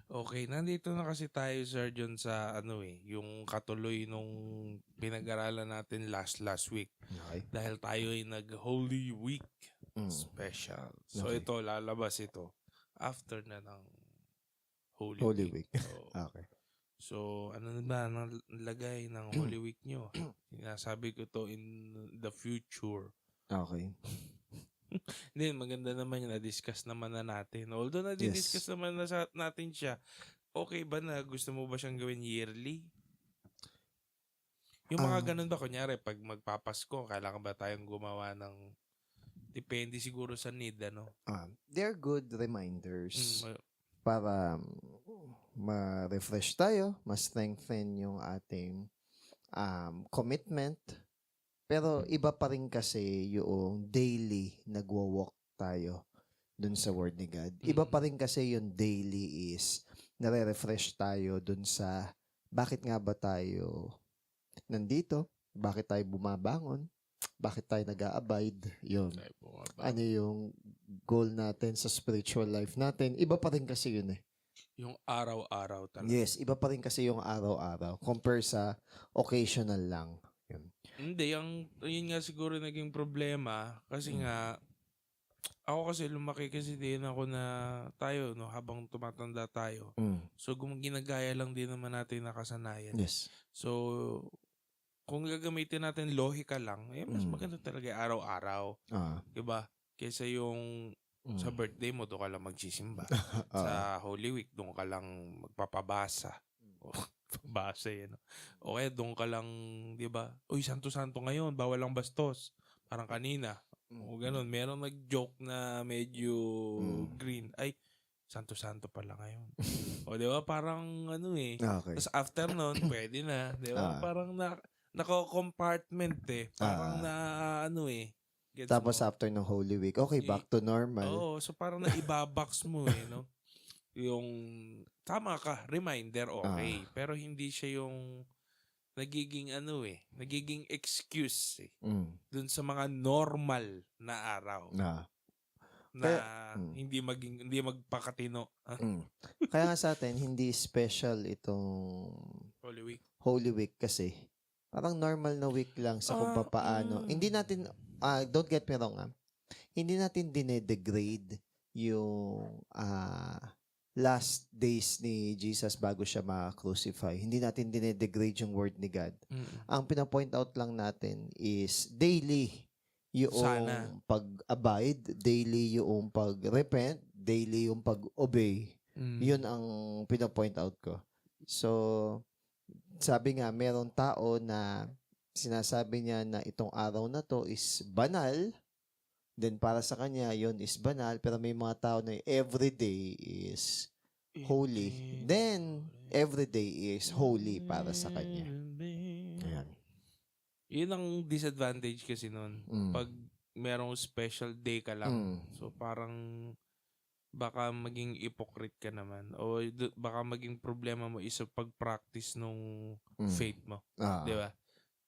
Okay, nandito na kasi tayo, Sir John, sa ano yung katuloy nung pinag-aralan natin last week. Okay. Dahil tayo ay nag-Holy Week Mm. special. So Okay. ito, lalabas ito after na ng Holy Holy Week. Week. Oo. Okay. So, ano na ba ang lagay ng Holy Week nyo? Sinasabi ko to in the future. Okay. Hindi, maganda naman yun. Na-discuss naman na natin. Although na-discuss Yes. naman na natin siya, okay ba na gusto mo ba siyang gawin yearly? Yung mga ganun Um, ba, kunyari, pag magpapasko, kailangan ba tayong gumawa ng, depende siguro sa need, ano? they're good reminders Mm, para ma-refresh tayo, ma-strengthen yung ating commitment. Pero iba pa rin kasi yung daily nagwo-walk tayo dun sa Word ni God. Iba pa rin kasi yung daily is nare-refresh tayo dun sa bakit nga ba tayo nandito? Bakit tayo bumabangon? Bakit tayo nag-a-abide? Yun. tayo bumaba. Ano yung goal natin sa spiritual life natin? Iba pa rin kasi yun eh. Yung araw-araw talaga. Yes, iba pa rin kasi yung araw-araw compare sa occasional lang. Yun. Hindi, yun nga siguro naging problema kasi nga, ako kasi lumaki kasi din ako na tayo, no, habang tumatanda tayo. Mm. So, ginagaya lang din naman natin nakasanayan. Yes. So, kung gagamitin natin lohika lang, mas maganda talaga araw-araw. Diba? Kesa yung sa birthday mo, doon ka lang magsisimba. Sa Holy Week, doon ka lang magpapabasa. O, pabasa yan. O kaya doon ka lang, di ba? Uy, santo-santo ngayon, bawal lang bastos. Parang kanina. O ganun, meron nag-joke na medyo green. Ay, santo-santo pala ngayon. O di ba? Parang ano Okay. Tapos after nun, pwede na. Di ba? Parang nako-compartment Parang na ano Gets Tapos mo? after ng Holy Week, okay, back to normal. Oo, so parang naibabox mo no? Yung, tama ka, reminder, okay. Pero hindi siya yung nagiging nagiging excuse dun sa mga normal na araw na Kaya, hindi magpakatino. kaya nga sa atin, hindi special itong Holy Week. Holy Week kasi parang normal na week lang sa kung papaano. Hindi natin, don't get me wrong hindi natin dinedegrade yung last days ni Jesus bago siya ma-crucify. Hindi natin dinedegrade yung word ni God. Ang pinapoint out lang natin is daily yung Sana. pag-abide, daily yung pag-repent, daily yung pag-obey. Yun ang pinapoint out ko. So, sabi nga, merong tao na sinasabi niya na itong araw na to is banal. Then para sa kanya, yon is banal. Pero may mga tao na everyday is holy. Then, everyday is holy para sa kanya. Ayan. Yun ang disadvantage kasi nun. Pag merong special day ka lang. So parang baka maging hypocrite ka naman. O baka maging problema mo is sa pag-practice nung faith mo. Di ba?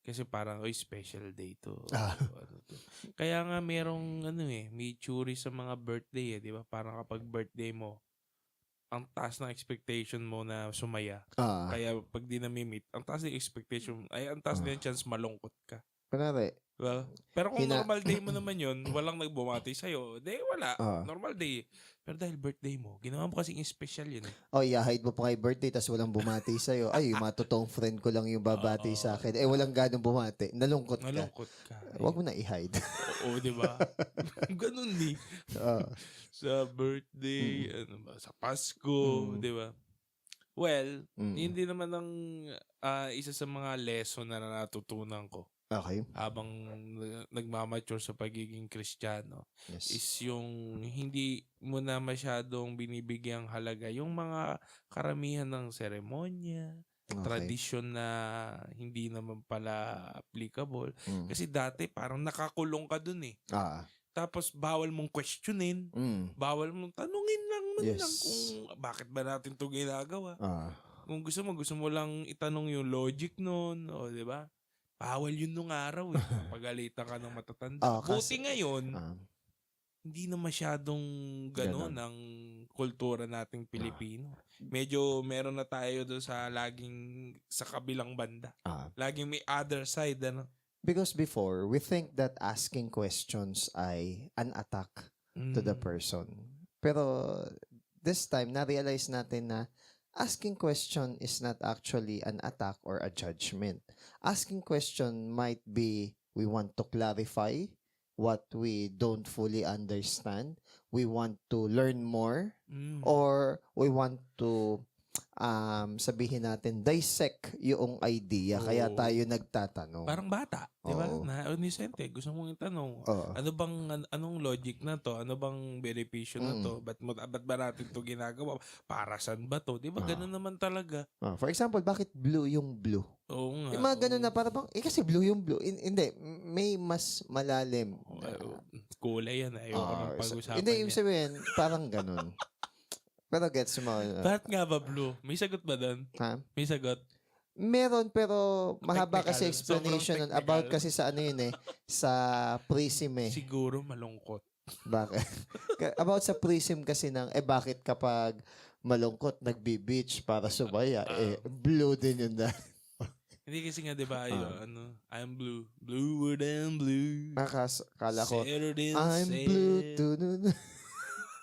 Kasi parang, special day to. Ano to. Kaya nga merong may theory sa mga birthday di ba? Parang kapag birthday mo, ang taas ng expectation mo na sumaya. Kaya pag di na-meet, ang taas ng expectation, ang taas din chance malungkot ka. Kunwari, Diba? Pero kung normal day mo naman yun, walang nagbumati sa'yo, wala. Normal day. Pero dahil birthday mo, ginawa mo kasing special yun i-hide mo pa kay birthday tapos walang bumati sa'yo. Ay, yung mga totoong friend ko lang yung babati sa akin. Walang ganong bumati. Nalungkot ka. Nalungkot ka. Huwag mo na i-hide. Oo, di ba? Ganun sa birthday, sa Pasko, di ba? Well, hindi naman ang isa sa mga lesson na natutunan ko. Okay. Habang nagmamature sa pagiging Kristiyano is yung hindi mo na masyadong binibigyang halaga yung mga karamihan ng seremonya, tradisyon na hindi naman pala applicable. Kasi dati parang nakakulong ka dun Tapos bawal mong questionin, bawal mong tanungin lang lang kung bakit ba natin to ginagawa. Kung gusto mo lang itanong yung logic nun, o di ba? Bawal yun nung araw Pagalitan ka ng matatanda. Buti ngayon, hindi na masyadong gano'n ang kultura nating Pilipino. Medyo meron na tayo doon sa laging sa kabilang banda. Laging may other side, ano? Because before, we think that asking questions ay an attack to the person. Pero this time, na-realize natin na asking question is not actually an attack or a judgment. Asking question might be we want to clarify what we don't fully understand. We want to learn more or we want to sabihin natin dissect yung idea kaya tayo nagtatanong. Parang bata, di ba? Na Unisente, gusto mong itanong, ano bang anong logic na to? Ano bang benepisyo na to? Ba't ba natin to ginagawa? Para saan ba to? Di ba ganun naman talaga? For example, bakit blue yung blue? Oo nga. Yung mga ganun na para bang kasi blue yung blue. Hindi, may mas malalim. Kulay yan. Ayoko nang pag-usapan hindi, yan. yung sabihin, parang ganun. Pero gets mo. Bakit nga ba blue? May sagot ba doon? Ha? May sagot? Meron, pero mahaba kasi Technical. explanation nun. Sobrang About technical. kasi sa ano yun sa prism Siguro malungkot. Bakit? About sa prism kasi ng, bakit kapag malungkot, nagbi-beach para sumaya, blue din yun na. Hindi kasi nga, di ba, I'm blue. Bluer than blue. Kala ko, Saturday I'm blue.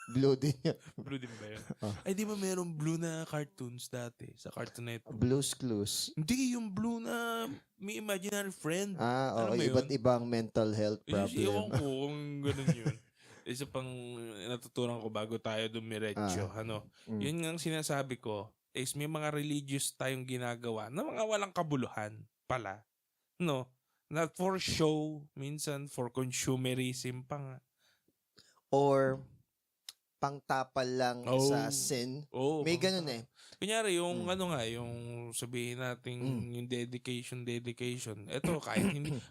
Blue din yun. Blue din ba yun? Ay, di ba merong blue na cartoons dati sa Cartoon Network? Blue's Clues. Hindi, yung blue na may imaginary friend. Oo, Alam mo iba't yun? ibang mental health Ewan problem. ko kung ganun yun. Isa pang natutunan ko bago tayo dumiretso. Yun nga ang sinasabi ko is may mga religious tayong ginagawa na mga walang kabuluhan pala. No? Not for show, minsan for consumerism pa nga. Or pangtapal lang sa sin. May ganun Kunyari, yung yung sabihin natin yung dedication. Ito,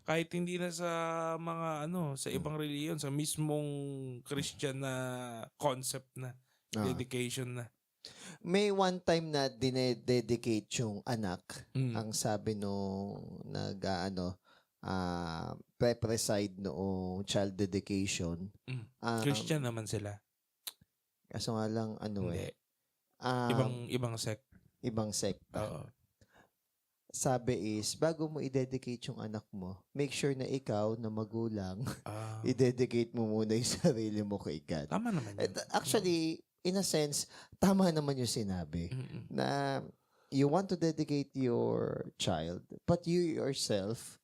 kahit hindi na sa mga sa ibang reliyon, sa mismong Christian na concept na, dedication na. May one time na dinededicate yung anak. Ang sabi nung pre-preside noong child dedication. Christian naman sila. Kaso nga lang, Hindi. Ibang sect. Ibang sekta. Oo. Sabi is, bago mo i-dedicate yung anak mo, make sure na ikaw na magulang, i-dedicate mo muna yung sarili mo kay God. Tama naman yun. Actually, in a sense, tama naman yung sinabi. Na you want to dedicate your child, but you yourself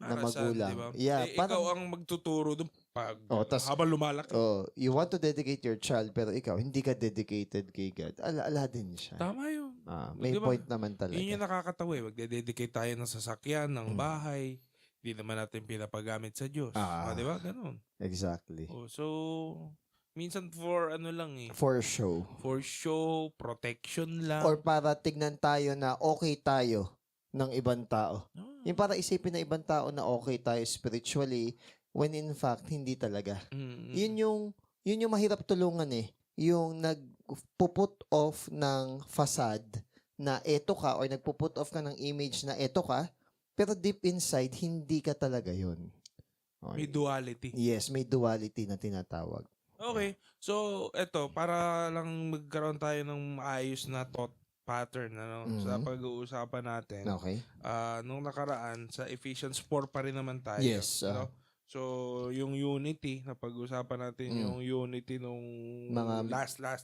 na magulang. Diba? Yeah, ikaw ang magtuturo doon pag habang lumalaki. You want to dedicate your child pero ikaw hindi ka dedicated kay God. Ala din siya. Tama yun. May diba? point naman talaga. Yun yung nakakatawa eh. Magde-dedicate tayo ng sasakyan, ng bahay. Hindi naman natin pinapagamit sa Diyos. Di ba? Ganun. Exactly. So, minsan for lang eh. For show. For show, protection lang. Or para tignan tayo na okay tayo ng ibang tao. Yung para isipin na ibang tao na okay tayo spiritually when in fact hindi talaga. Yun yung mahirap tulungan yung nagpuput off ng facade na eto ka or nagpuput off ka ng image na eto ka pero deep inside hindi ka talaga yun. May duality. Yes, may duality na tinatawag. Okay. So, eto, para lang magkaroon tayo ng maayos na thought pattern sa pag-uusapan natin. Okay. Nung nakaraan sa Ephesians 4 pa rin naman tayo. Yes. So yung unity na pag-usapan natin yung unity nung mga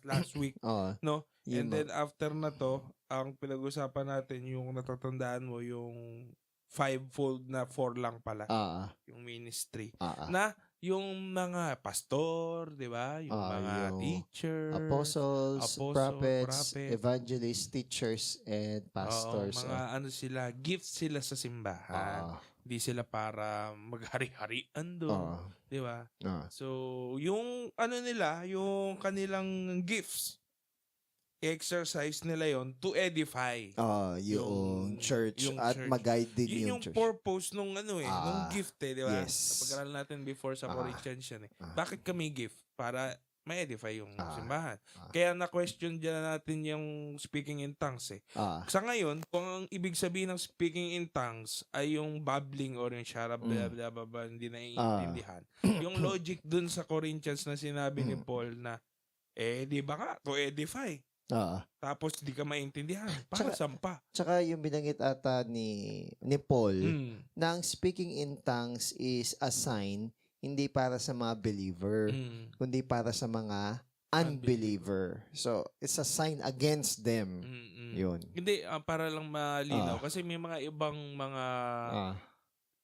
last week, no? And then after na to, ang pinag-usapan natin yung natatandaan mo yung fivefold na 4 lang pala. Yung ministry. Na yung mga pastor, di ba? Yung mga teacher, apostles, prophets, evangelists, teachers, and pastors. Mga sila, gifts sila sa simbahan. Hindi sila para maghari-harian doon. Di ba? So, yung nila, yung kanilang gifts, exercise nila yon to edify. Yung church at mag-guide din yun yung yung church. purpose nung nung gift di ba? Yes. Napag-aral natin before sa Corinthians yan Bakit kami gift? Para ma-edify yung Ah. simbahan. Ah. Kaya na-question dyan natin yung speaking in tongues eh. Sa ngayon, kung ang ibig sabihin ng speaking in tongues ay yung babbling or yung sharab, blah, blah, blah, blah, hindi naiintindihan. Yung logic dun sa Corinthians na sinabi ni Paul na, di ba nga, to edify. Tapos di ka maintindihan. Para sampa. Tsaka yung binanggit ata ni Paul na ang speaking in tongues is a sign hindi para sa mga believer, kundi para sa mga unbeliever. So, it's a sign against them. Yun. Hindi, para lang malinaw. Kasi may mga ibang mga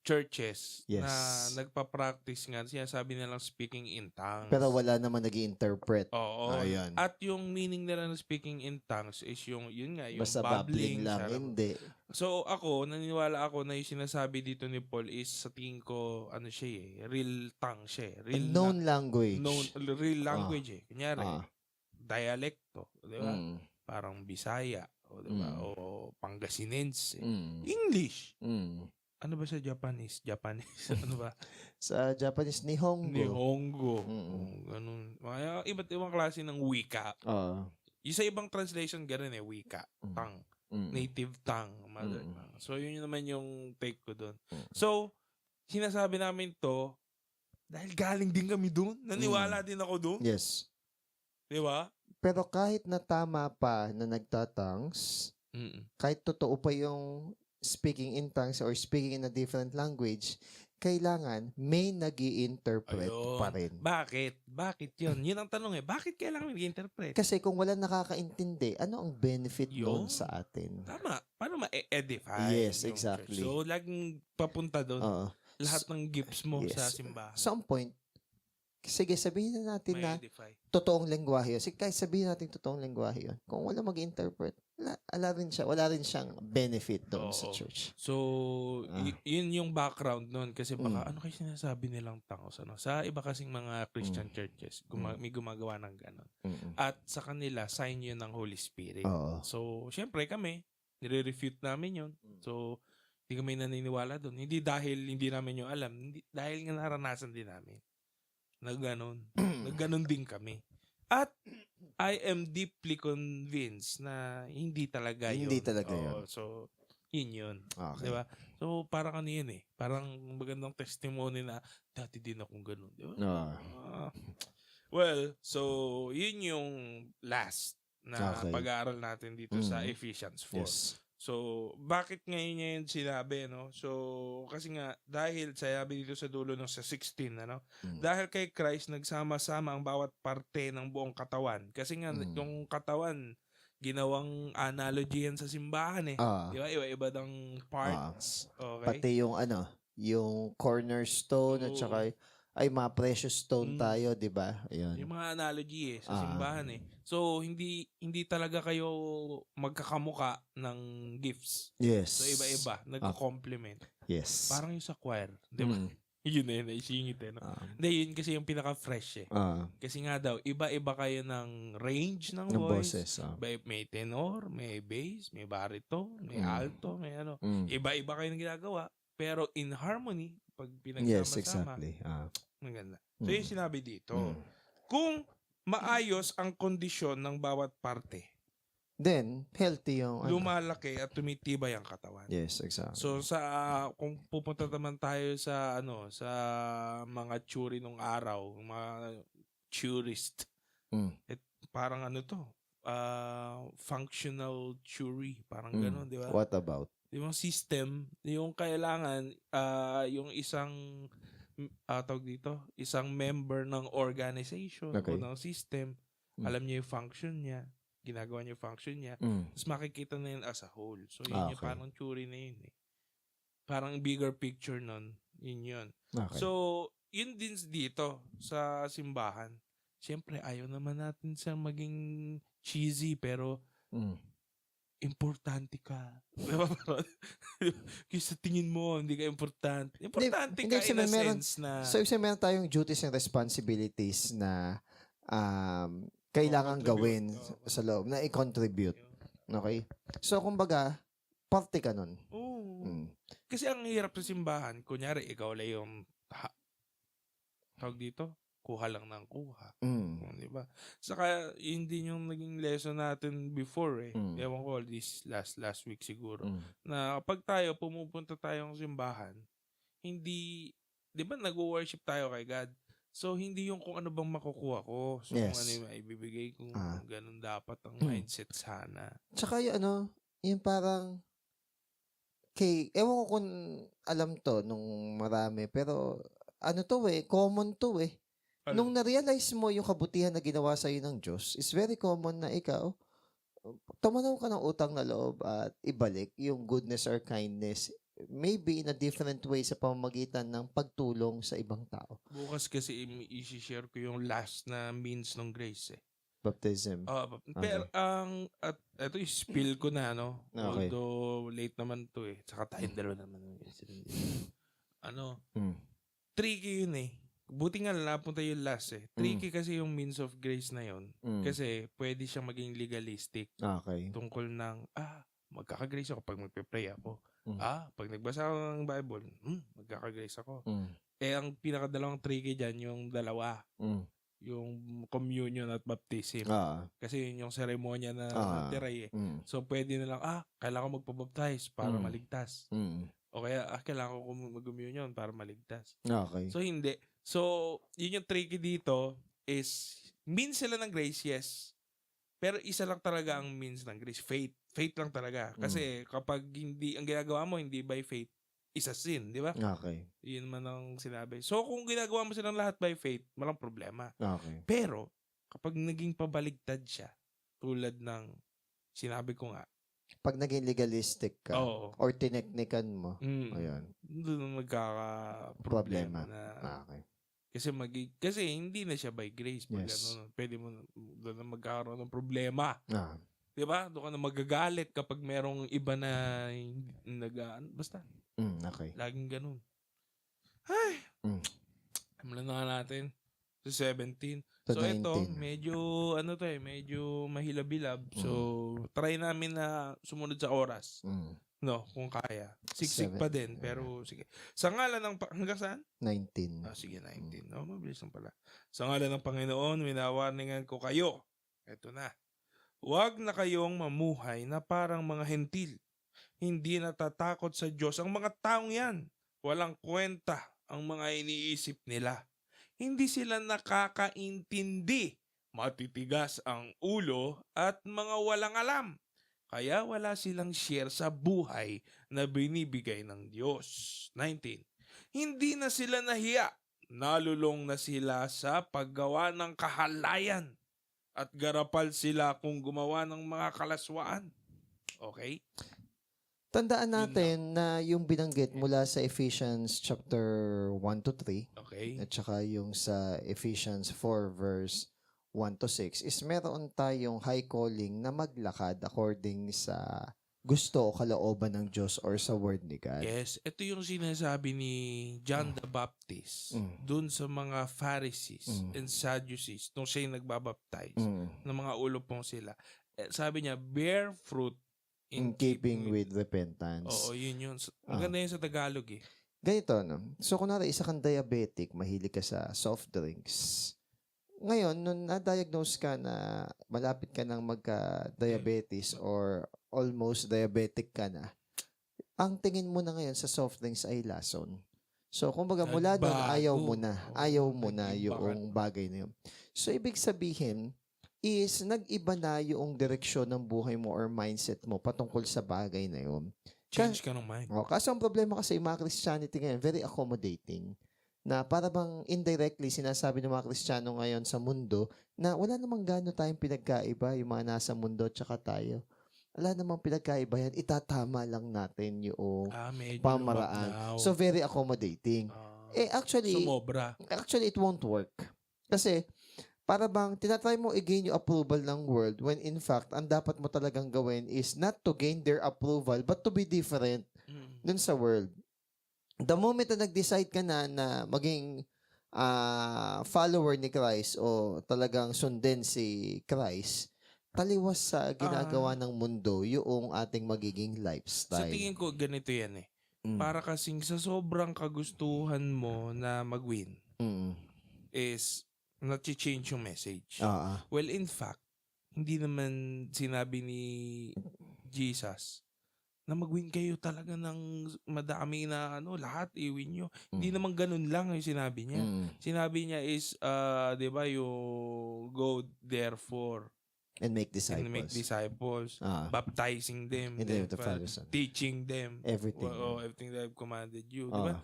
churches na nagpa-practice nga, sinasabi nilang speaking in tongues. Pero wala naman nag-interpret. Oo. Ayan. At yung meaning nila ng speaking in tongues is yung basta babbling lang, hindi. So ako, naniniwala ako na yung sinasabi dito ni Paul is sa tingin ko, ano siya real tongue siya real known language. Real language Kunyari, dialecto, di ba? Parang Bisaya, di ba? O Pangasinense. English. Ano ba sa Japanese? Ano ba? Sa Japanese, Nihongo. Ganun. Iba't ibang klase ng wika. Yung sa ibang translation, ganun wika. Tongue. Native tongue. Mother tongue. So, yun naman yung take ko doon. So, sinasabi namin to dahil galing din kami doon. Naniwala din ako doon. Yes. Di ba? Pero kahit na tama pa na nagtatangs, kahit totoo pa yung speaking in tongues or speaking in a different language, kailangan may nag-i-interpret pa rin. Bakit? Bakit yun? Yun ang tanong Bakit kailangan may nag-i-interpret? Kasi kung wala nakakaintindi, ano ang benefit doon sa atin? Tama. Paano ma-edify? Yes, exactly. Church? So, laging papunta doon. Lahat ng gifts mo sa simbahan. Some point, sige, sabihin na natin na edify. Totoong lengguwahe yun. Sige, kahit sabihin natin totoong lengguwahe yun. Kung wala mag-interpret, wala rin siyang benefit doon sa church. So, yun yung background nun. Kasi baka, ano kayo sinasabi nilang tangos? Sa iba kasing mga Christian churches, may gumagawa ng ganon. At sa kanila, sign yun ng Holy Spirit. So, syempre kami, nire-refute namin yun. So, hindi kami naniniwala doon. Hindi dahil hindi namin yung alam, dahil nga naranasan din namin. Nagganon din kami. At I am deeply convinced na hindi talaga yun. Hindi talaga yun. So, yun. Okay. Diba? So, parang ano yun Parang magandang testimony na dati din akong ganon. Diba? Well, so, yun yung last na pag-aaral natin dito sa Ephesians 4. Yes. So, bakit ngayon niya yun sinabi, So, kasi nga, dahil sabi dito sa dulo ng sa 16, dahil kay Christ, nagsama-sama ang bawat parte ng buong katawan. Kasi nga, yung katawan, ginawang analogy yan sa simbahan Di ba? Iba-iba ng parts. Okay? Pati yung yung cornerstone at saka ay mga precious stone tayo, di ba? Ayun. Yung mga analogy sa simbahan So, hindi talaga kayo magkakamuka ng gifts. Yes. So, iba-iba. Nagko-complement. Yes. Parang yung sa choir. Di ba? Yun naisingit Hindi, yun kasi yung pinaka-fresh Kasi nga daw, iba-iba kayo ng range ng voice. Boses. May tenor, may bass, may baritone, may alto, may Iba-iba kayo ng ginagawa. Pero in harmony, pag pinagsama-sama, yes, exactly. Maganda. So, yung sinabi dito, kung maayos ang kondisyon ng bawat parte, then, healthy yung lumalaki at tumitibay ang katawan. Yes, exactly. So, kung pupunta naman tayo sa, sa mga tsuri nung araw, mga tourist, parang functional tsuri, parang gano'n, di ba? What about? Yung system, yung kailangan, yung isang tawag dito, isang member ng organization o ng system, alam niya yung function niya, ginagawa niya yung function niya, tapos makikita na yun as a whole. So, yun yung parang theory na yun Parang bigger picture nun, yun. Okay. So, yun din dito sa simbahan. Siyempre, ayaw naman natin siyang maging cheesy, pero importante ka. Kasi sa tingin mo, hindi ka importante. Importante ka in a sense na... So, meron tayong duties and responsibilities na kailangan gawin sa loob, na i-contribute. Okay? So, kumbaga, parte ka nun. Kasi ang hirap sa simbahan, kunyari, ikaw lang yung tawag dito, kuha lang ng kuha. Mm. Di ba? Saka, yun din yung naging lesson natin before eh. Mm. Ewan ko, this last week siguro. Mm. Na kapag tayo, pumupunta tayong simbahan, hindi, di ba nag-worship tayo kay God? So, hindi yung kung ano bang makukuha ko. So, kung ano Yes. yung maibibigay kung Ah. ganun dapat ang Mm. mindset sana. Tsaka yung yung parang, ewan ko kung alam to nung marami, pero common to eh. Nung na-realize mo yung kabutihan na ginawa sa'yo ng Diyos, it's very common na ikaw, tumanaw ka ng utang na loob at ibalik yung goodness or kindness, maybe in a different way sa pamamagitan ng pagtulong sa ibang tao. Bukas kasi i-share ko yung last na means ng grace eh. Baptism. Pero at ito spill ko na Okay. although late naman to eh. Saka tayong dalawa naman. Tricky yun eh. Buti nga napunta yung last eh. Tricky kasi yung means of grace na yun. Kasi pwede siyang maging legalistic. Okay. Tungkol ng, magkakagrace ako pag magpe-pray ako. Pag nagbasa ako ng Bible, magkakagrace ako. Ang pinakadalawang tricky dyan, yung dalawa. Yung communion at baptism. Kasi yun yung seremonya na tiray eh. So pwede na lang, kailangan ko magpabaptize para maligtas. O kaya, kailangan ko mag-communion para maligtas. Okay. So hindi. So, yun yung tricky dito is, means sila ng grace, yes. Pero isa lang talaga ang means ng grace. Faith. Faith lang talaga. Kasi kapag hindi, ang ginagawa mo hindi by faith, isa sin, di ba? Okay. Yun man ang sinabi. So, kung ginagawa mo silang lahat by faith, walang problema. Okay. Pero, kapag naging pabaligtad siya, tulad ng sinabi ko nga, pag naging legalistic ka, or tineknikan mo, ayan, doon magkaka-problema na. Okay. Kasi hindi na siya by grace. Pag pwede mo doon na magkakaroon ng problema. Di ba? Doon ka na magagalit kapag merong iba na basta. Okay. Laging ganun. Ay! Amulan na nga natin. So, 17. So, ito, medyo, medyo mahilab-hilab. So, try namin na sumunod sa oras. No, kung kaya. Siksik pa din, pero sige. Sa ngalan ng, hanggang saan? 19. Sige, 19. Mabilis lang pala. Sa ngalan ng Panginoon, winawarningan ko kayo. Ito na. Huwag na kayong mamuhay na parang mga hentil. Hindi natatakot sa Diyos ang mga taong yan. Walang kwenta ang mga iniisip nila. Hindi sila nakakaintindi. Matitigas ang ulo at mga walang alam. Kaya wala silang share sa buhay na binibigay ng Diyos. 19. Hindi na sila nahiya. Nalulong na sila sa paggawa ng kahalayan. At garapal sila kung gumawa ng mga kalaswaan. Okay? Tandaan natin na yung binanggit mula sa Ephesians chapter 1 to 3. Okay. At saka yung sa Ephesians 4 verse 1 to 6 is meron tayong high calling na maglakad according sa gusto o kalooban ng Diyos or sa word ni God. Yes, ito yung sinasabi ni John the Baptist dun sa mga Pharisees and Sadducees nung siya yung nagbabaptize ng mga ulo pong sila. Sabi niya, bear fruit in keeping with repentance. Oo, yun. Maganda yun sa Tagalog eh. Ganito, no? So, kunwari, isa kang diabetic, mahilig ka sa soft drinks. Ngayon, nung na-diagnose ka na malapit ka ng magka-diabetes or almost diabetic ka na, ang tingin mo na ngayon sa soft drinks ay lason. So, kumbaga, mula doon, ayaw mo na yung bagay na yun. So, ibig sabihin, is nag-iba na yung direksyon ng buhay mo or mindset mo patungkol sa bagay na yun. Change ka ng mind. Kaso ang problema kasi yung mga Christianity ngayon, very accommodating. Na para bang indirectly sinasabi ng mga Kristiyano ngayon sa mundo na wala namang gaano tayong pinagkaiba yung mga nasa mundo tsaka tayo. Wala namang pinagkaiba yan. Itatama lang natin yung pamaraan. So, very accommodating. Sumobra. Actually, it won't work. Kasi, para bang tinatry mo i-gain yung approval ng world when in fact, ang dapat mo talagang gawin is not to gain their approval but to be different dun sa world. The moment na nag-decide ka na maging follower ni Christ o talagang sundin si Christ, taliwas sa ginagawa ng mundo yung ating magiging lifestyle. Sa tingin ko, ganito yan eh. Para kasing sa sobrang kagustuhan mo na mag-win is na-change yung message. Oo. Well, in fact, hindi naman sinabi ni Jesus na mag-win kayo talaga ng madami na lahat i-win nyo. Hindi naman ganun lang yung sinabi niya. Sinabi niya is, di ba, yung go therefore and make disciples. and make disciples, baptizing them, in the name of the Father, Son, teaching them everything. Everything that I've commanded you. Di ba?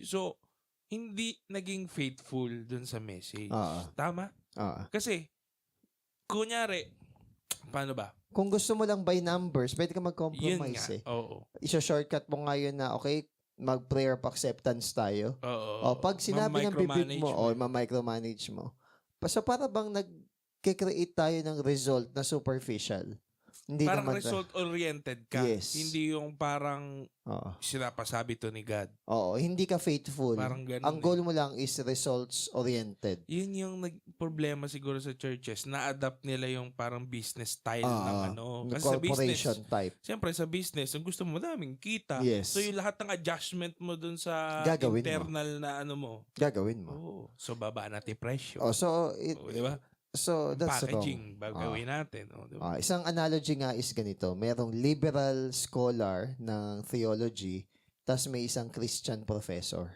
So, hindi naging faithful dun sa message. Tama? Kasi, kunyari, paano ba? Kung gusto mo lang by numbers, pwede ka mag-compromise Isa-shortcut mo ngayon na, okay, mag-prayer of acceptance tayo. Pag sinabi ng bibig mo, ma-micromanage mo. So, para bang nag-create tayo ng result na superficial. Hindi parang naman result-oriented ka. Yes. Hindi yung parang sinapasabi to ni God. Hindi ka faithful. Parang ganun. Ang goal mo lang is results-oriented. Yun yung problema siguro sa churches. Na-adapt nila yung parang business style ng Kasi corporation sa business, type. siyempre sa business, ang gusto mo madaming kita. Yes. So yung lahat ng adjustment mo dun sa Gagawin internal na mo. Gagawin mo. So baba natin presyo. Di ba? So, that's packaging, wrong. Bagawin natin. Diba? Isang analogy nga is ganito. Merong liberal scholar ng theology, tas may isang Christian professor.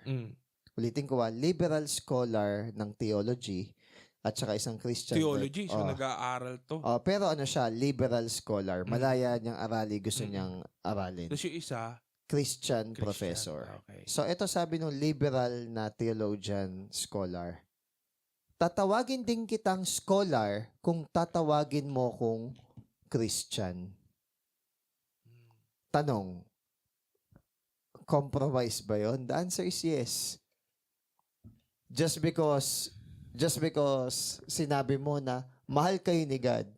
Ulitin ko liberal scholar ng theology, at saka isang Christian. Theology, so nag-aaral to. Pero siya, liberal scholar. Malaya niyang arali, gusto niyang aralin. Tapos yung isa, Christian professor. Okay. So, ito sabi ng liberal na theologian scholar. Tatawagin din kitang scholar kung tatawagin mo kong Christian. Tanong, compromise ba yun? The answer is yes. Just because sinabi mo na mahal kayo ni God,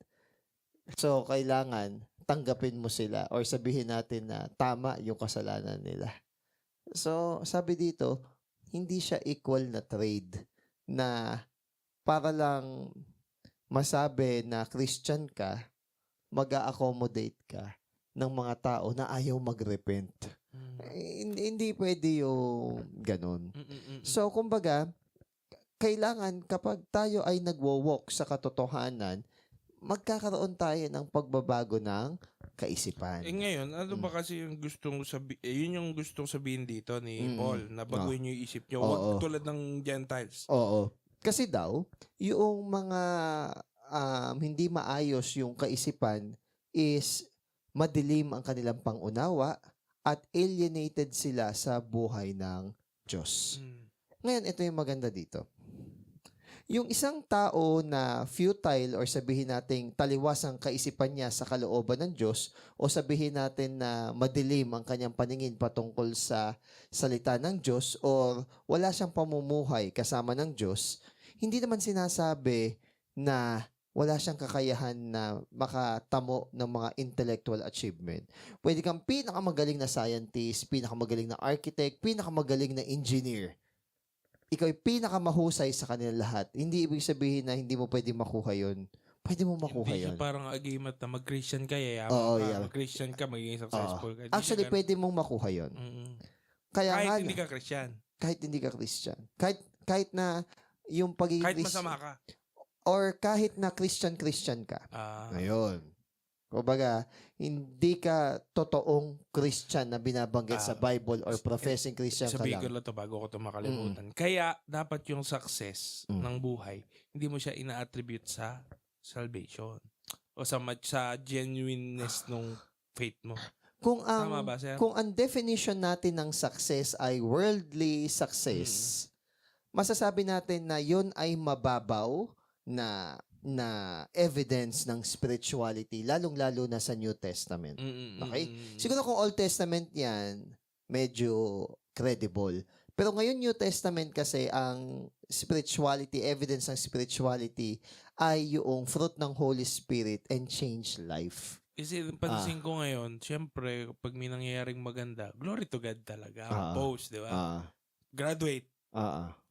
so kailangan tanggapin mo sila or sabihin natin na tama yung kasalanan nila. So, sabi dito, hindi siya equal na trade na para lang masabi na Christian ka, mag-a-accommodate ka ng mga tao na ayaw mag-repent. Hindi pwede yung ganun. So, kumbaga, kailangan kapag tayo ay nagwo-walk sa katotohanan, magkakaroon tayo ng pagbabago ng kaisipan. Ngayon, ano ba kasi yung gustong yun yung gustong sabihin dito ni Paul, na baguhin yung isip nyo. Huwag tulad ng Gentiles. Oo. Kasi daw, yung mga hindi maayos yung kaisipan is madilim ang kanilang pangunawa at alienated sila sa buhay ng Diyos. Ngayon, ito yung maganda dito. Yung isang tao na futile or sabihin nating taliwas ang kaisipan niya sa kalooban ng Diyos o sabihin natin na madilim ang kanyang paningin patungkol sa salita ng Diyos or wala siyang pamumuhay kasama ng Diyos, hindi naman sinasabi na wala siyang kakayahan na makatamo ng mga intellectual achievement. Pwede kang pinakamagaling na scientist, pinakamagaling na architect, pinakamagaling na engineer. Ikaw ay pinakamahusay sa kanila lahat. Hindi ibig sabihin na hindi mo pwede makuha yun. Pwede mo makuha hindi yun. Hindi parang agimat na mag-Christian ka, mag-Christian ka, magiging successful ka. Actually, pwede mong makuha yun. Kaya kahit hindi ka Christian. Kahit hindi ka Christian. Kahit na yung pagiging kahit masama ka. Or kahit na Christian ka. Ngayon. Kumbaga, hindi ka totoong Christian na binabanggit sa Bible or professing Christian ka lang. Sabihin ko lang ito bago ko ito makalimutan. Kaya, dapat yung success ng buhay, hindi mo siya ina-attribute sa salvation o sa genuineness ng faith mo. Kung Tama ba, sir? Kung ang definition natin ng success ay worldly success, masasabi natin na yun ay mababaw na evidence ng spirituality, lalong-lalo na sa New Testament. Okay? Siguro kung Old Testament yan, medyo credible. Pero ngayon New Testament kasi ang spirituality, evidence ng spirituality ay yung fruit ng Holy Spirit and change life. Kasi pansin ko ngayon, syempre, pag may nangyayaring maganda, glory to God talaga. Ang post, di ba? Graduate.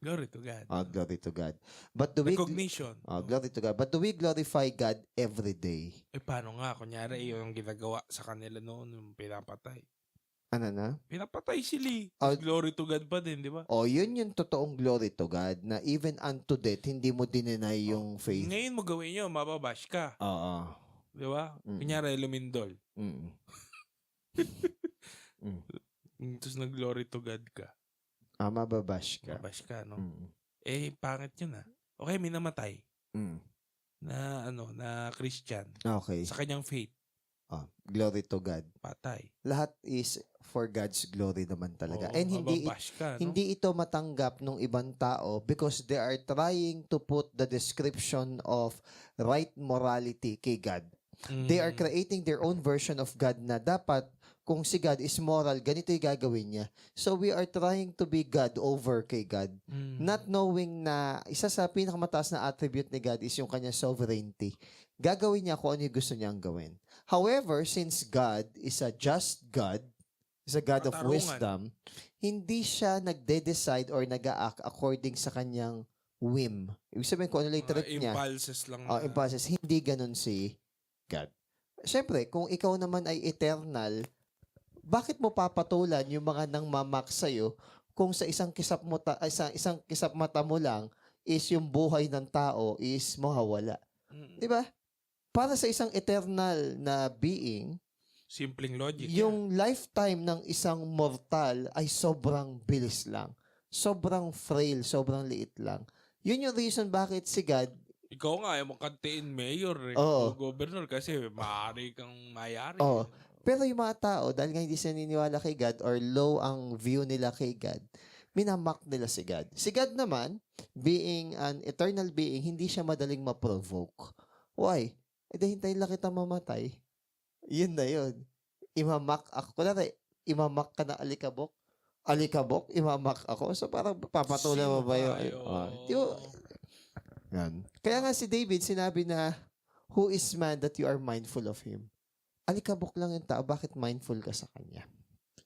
Glory to God. Glory to God. But do recognition. Glory to God. But do we glorify God every day? Paano nga? Kunyari, yung ginagawa sa kanila noon, yung pinapatay. Ano na? Pinapatay si Lee. Oh. Glory to God pa din, di ba? O, yun yung totoong glory to God na even unto death, hindi mo dinenay yung faith. Ngayon mo gawin nyo, mababash ka. Oo. Di ba? Mm. Kunyari, lumindol. Mm. Tapos nag-glory to God ka. Mababash ka. Mabash ka, no? Mm. Pangit yun Okay, may namatay. Mm. Na Christian. Okay. Sa kanyang faith. Glory to God. Patay. Lahat is for God's glory naman talaga. And mababash ka, no? hindi ito matanggap ng ibang tao because they are trying to put the description of right morality kay God. They are creating their own version of God na dapat kung si God is moral, ganito yung gagawin niya. So we are trying to be God over kay God. Not knowing na isa sa pinakamataas na attribute ni God is yung kanyang sovereignty. Gagawin niya kung ano yung gusto niyang gawin. However, since God is a just God, is a God of wisdom, hindi siya nagde-decide or nag-a-act according sa kanyang whim. Ibig sabihin kung ano lang yung trip niya. Impulses lang. Impulses. Hindi ganun si God. Siyempre, kung ikaw naman ay eternal, bakit mo papatulan yung mga nang mamak sa'yo kung sa isang kisap mata mo lang is yung buhay ng tao is mawawala? Di ba? Para sa isang eternal na being, simpleng logic. Yung lifetime ng isang mortal ay sobrang bilis lang. Sobrang frail, sobrang liit lang. Yun yung reason bakit si God, ikaw nga, ayaw mo kantiin mayor Oo. o governor kasi maaari kang mayari. Pero yung mga tao, dahil nga hindi sila naniniwala kay God or low ang view nila kay God, minamak nila si God. Si God naman, being an eternal being, hindi siya madaling ma-provoke. Why? Hintayin lang kita mamatay. Yun na yun. Imamak ako. Kunwari, imamak ka na alikabok. Alikabok, imamak ako. So parang papatuloy mo ba yun? Yan. Kaya nga si David, sinabi na, who is man that you are mindful of him? Alikabok lang yung tao, bakit mindful ka sa kanya?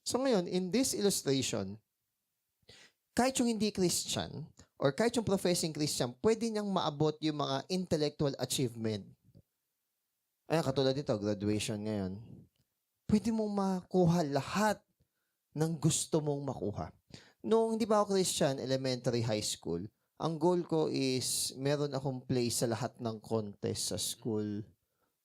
So ngayon, in this illustration, kahit yung hindi Christian, or kahit yung professing Christian, pwede niyang maabot yung mga intellectual achievement. Ayan, katulad nito, graduation ngayon. Pwede mong makuha lahat ng gusto mong makuha. Nung hindi pa ako Christian, elementary, high school, ang goal ko is meron akong place sa lahat ng contest sa school.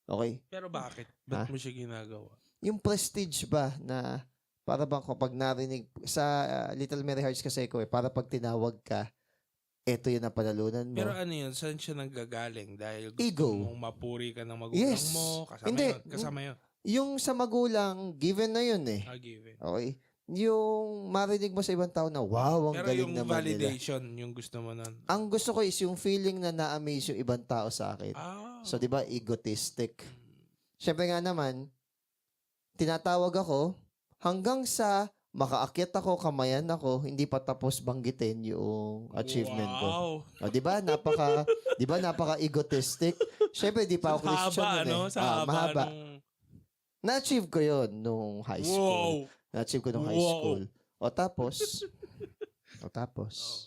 Okay? Pero bakit? Ba't mo siya ginagawa? Yung prestige ba na para bang kapag narinig sa Little Mary Hearts kasi ko para pag tinawag ka, eto yun ang panalunan mo. Pero ano yun? Saan siya nanggagaling? Dahil gusto Ego. mong mapuri ka ng magulang mo? Kasama yun. Yung sa magulang, given na yun eh. Given. Okay? Yung marinig mo sa ibang tao na, wow, ang pero galing yung naman validation, nila. yung gusto mo nun. Ang gusto ko is yung feeling na na-amaze yung ibang tao sa akin. So, di ba, egotistic. Siyempre nga naman, tinatawag ako hanggang sa makaakyat ako, kamayan ako, hindi pa tapos banggitin yung achievement ko. O, di ba? Napaka egotistic. Siyempre, di pa ako Christian nun eh. Mahaba. Na-achieve ko yun nung high school. Na-achieve ko nung high school. O tapos?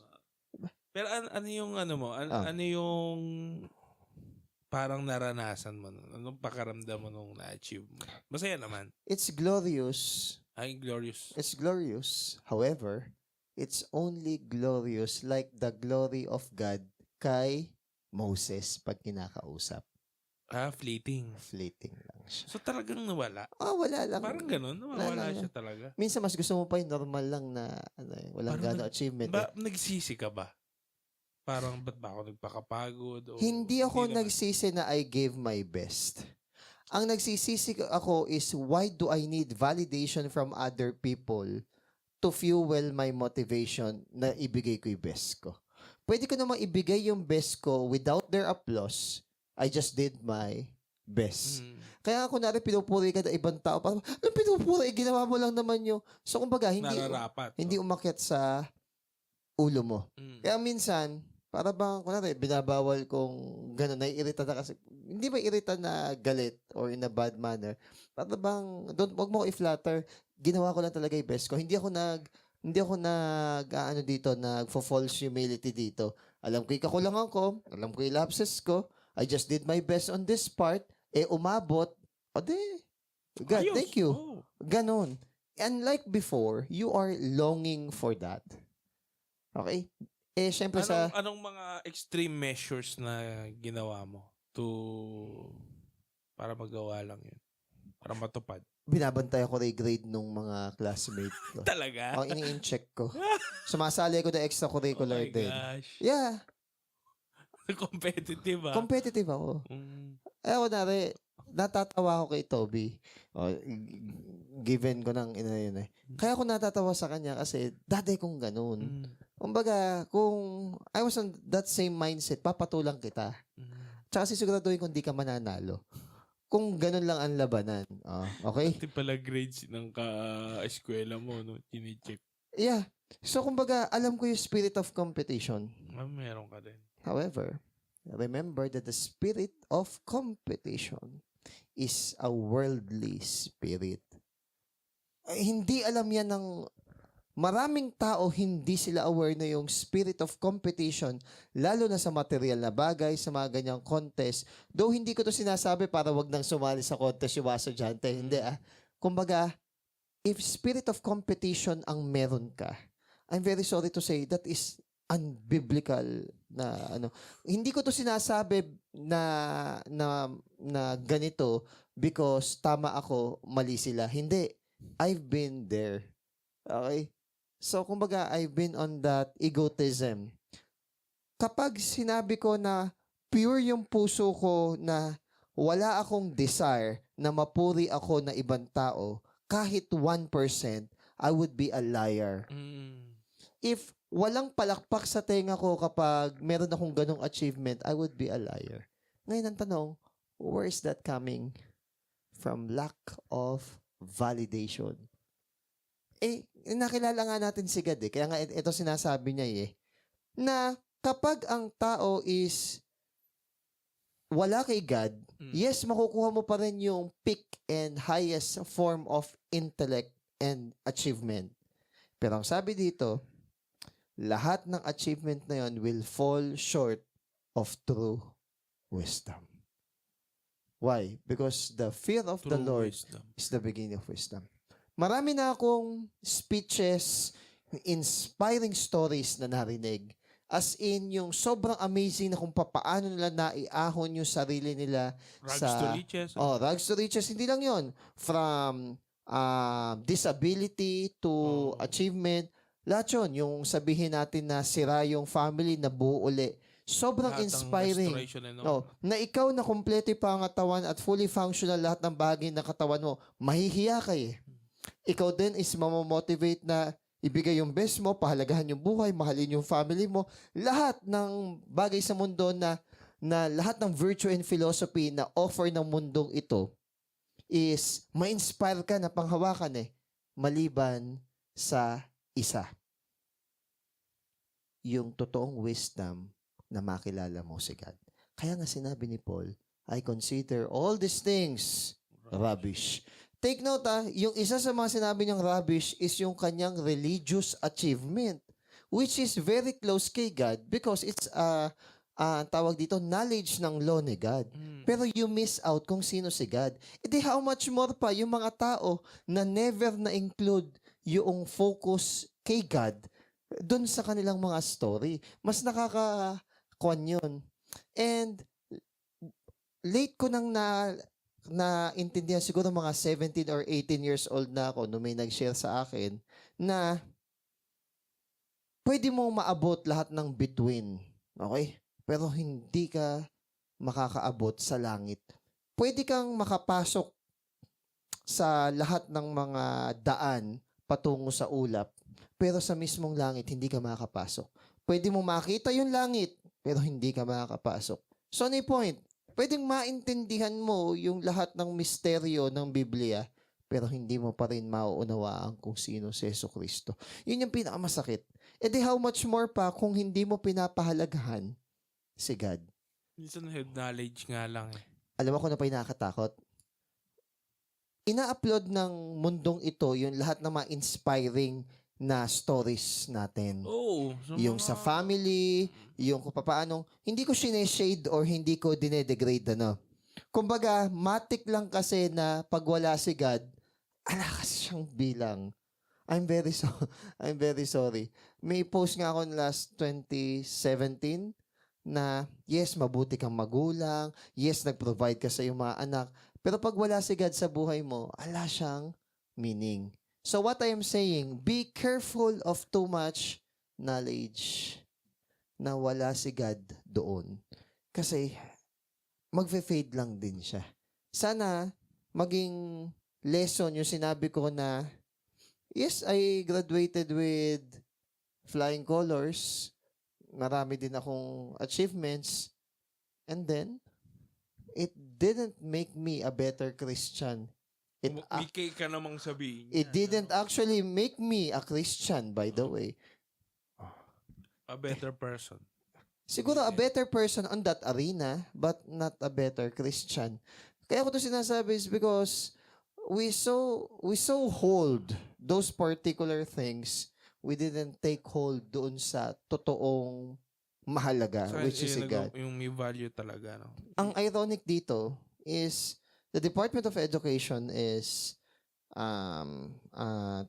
Pero ano yung ano mo? Ano yung parang naranasan mo nun? Anong pakaramdam mo nung na-achieve mo? Masaya naman. It's glorious. Ay, glorious. It's glorious. However, it's only glorious like the glory of God kay Moses pag kinakausap. Fleeting. Fleeting lang siya. So talagang nawala? Wala lang. Parang ganun, nawala siya talaga. Minsan mas gusto mo pa yung normal lang na walang gano'ng achievement. Nagsisi ka ba? Parang ba't ba ako nagpakapagod? Hindi ako nagsisi na I gave my best. Ang nagsisisi ako is why do I need validation from other people to fuel my motivation na ibigay ko yung best ko. Pwede ko namang ibigay yung best ko without their applause. I just did my best. Kaya ako kunwari pinupuri ka na ibang tao, parang, anong pinupuri? Ginawa mo lang naman yun. So, kumbaga, hindi umakyat sa ulo mo. Kaya minsan, para bang, kunwari, binabawal kong gano'n, naiirita na kasi, hindi ba irita na galit or in a bad manner? Para bang, wag mo ko i-flatter, ginawa ko lang talaga yung best ko. Hindi ako nag-false humility dito. Alam ko, ikakulangan ko, alam ko yung lapses ko, I just did my best on this part, umabot, God, thank you. Ganon. unlike before, you are longing for that. Okay? Syempre Anong mga extreme measures na ginawa mo para magawa lang yun? Para matupad? Binabantay ako grade nung mga classmate ko. Talaga? Ini-check ko. Sumasali ko na extracurricular din. Gosh. Yeah. Competitive Competitive ako. Natatawa ako kay Toby. Given ko ng yun eh. Kaya ako natatawa sa kanya kasi dati kong ganun. Kumbaga, kung I was on that same mindset, papatulang kita. Tsaka sisiguraduhin kung di ka mananalo. Kung ganun lang ang labanan. Okay? Pati pala grades ng ka-eskwela mo, no? Chine-check. Yeah. So, kumbaga, alam ko yung spirit of competition. Meron ka din. However, remember that the spirit of competition is a worldly spirit. Hindi alam yan ng maraming tao, hindi sila aware na yung spirit of competition, lalo na sa material na bagay, sa mga ganyang contest. Though hindi ko to sinasabi para wag nang sumali sa contest yung mga estudyante. Hindi Kumbaga, if spirit of competition ang meron ka, I'm very sorry to say, that is unbiblical na Hindi ko to sinasabi na ganito because tama ako, mali sila. Hindi. I've been there. Okay? So, kumbaga, I've been on that egotism. Kapag sinabi ko na pure yung puso ko na wala akong desire na mapuri ako na ibang tao, kahit 1%, I would be a liar. If walang palakpak sa tenga ko kapag meron akong ganong achievement, I would be a liar. Ngayon ang tanong, where is that coming? From lack of validation. Nakilala nga natin si God Kaya nga ito sinasabi niya na kapag ang tao is wala kay God, yes, makukuha mo pa rin yung peak and highest form of intellect and achievement. Pero ang sabi dito, lahat ng achievement na yon will fall short of true wisdom. Why? Because the fear of the Lord is the beginning of wisdom. Marami na akong speeches, inspiring stories na narinig. As in, yung sobrang amazing na kung paano nila naiahon yung sarili nila Rags to riches. Rags to riches. Hindi lang yon. From disability to achievement. Lahat yun. Yung sabihin natin na sira yung family, na buo uli. Sobrang inspiring. Na ikaw na kompleto yung pangatawan at fully functional lahat ng bagay na katawan mo, mahihiya ka Ikaw din is mamamotivate na ibigay yung best mo, pahalagahan yung buhay, mahalin yung family mo. Lahat ng bagay sa mundo na lahat ng virtue and philosophy na offer ng mundong ito is ma-inspire ka na panghawakan maliban sa isa. Yung totoong wisdom na makilala mo si God. Kaya nga sinabi ni Paul, I consider all these things rubbish. Take note yung isa sa mga sinabi niyang rubbish is yung kanyang religious achievement, which is very close kay God because it's tawag dito, knowledge ng law ni God. Pero you miss out kung sino si God. How much more pa yung mga tao na never na-include yung focus kay God dun sa kanilang mga story. Mas nakakakuan yun. And late ko nang naintindihan, siguro mga 17 or 18 years old na ako nung may nag-share sa akin na pwede mo maabot lahat ng between. Okay? Pero hindi ka makakaabot sa langit. Pwede kang makapasok sa lahat ng mga daan patungo sa ulap, pero sa mismong langit, hindi ka makakapasok. Pwede mo makita yung langit, pero hindi ka makakapasok. So, ano yung point? Pwedeng maintindihan mo yung lahat ng misteryo ng Biblia, pero hindi mo pa rin mauunawaan kung sino si Jesucristo. Yun yung pinakamasakit. How much more pa kung hindi mo pinapahalagahan si God? Minsan head knowledge nga lang Alam mo kung ano pa yung nakakatakot? Ina-upload ng mundong ito yung lahat ng mga inspiring na stories natin. Yung sa family, yung kung paano, hindi ko sineshade or hindi ko dinedegrade Kumbaga, matik lang kasi na pag wala si God, ala kasi siyang bilang. I'm very I'm very sorry. May post nga ako last 2017 na yes, mabuti kang magulang, yes, nag-provide ka sa iyong mga anak, pero pag wala si God sa buhay mo, ala siyang meaning. So what I am saying, be careful of too much knowledge na wala si God doon. Kasi magfe-fade lang din siya. Sana maging lesson yung sinabi ko na yes, I graduated with flying colors. Marami din akong achievements. And then, it didn't make me a better Christian. May cake ka namang sabihin. It didn't actually make me a Christian, by the way. A better person. Siguro a better person on that arena, but not a better Christian. Kaya ko to sinasabi is because we so hold those particular things, we didn't take hold doon sa totoong mahalaga, which is si God. Yung may value talaga. No? Ang ironic dito is the Department of Education is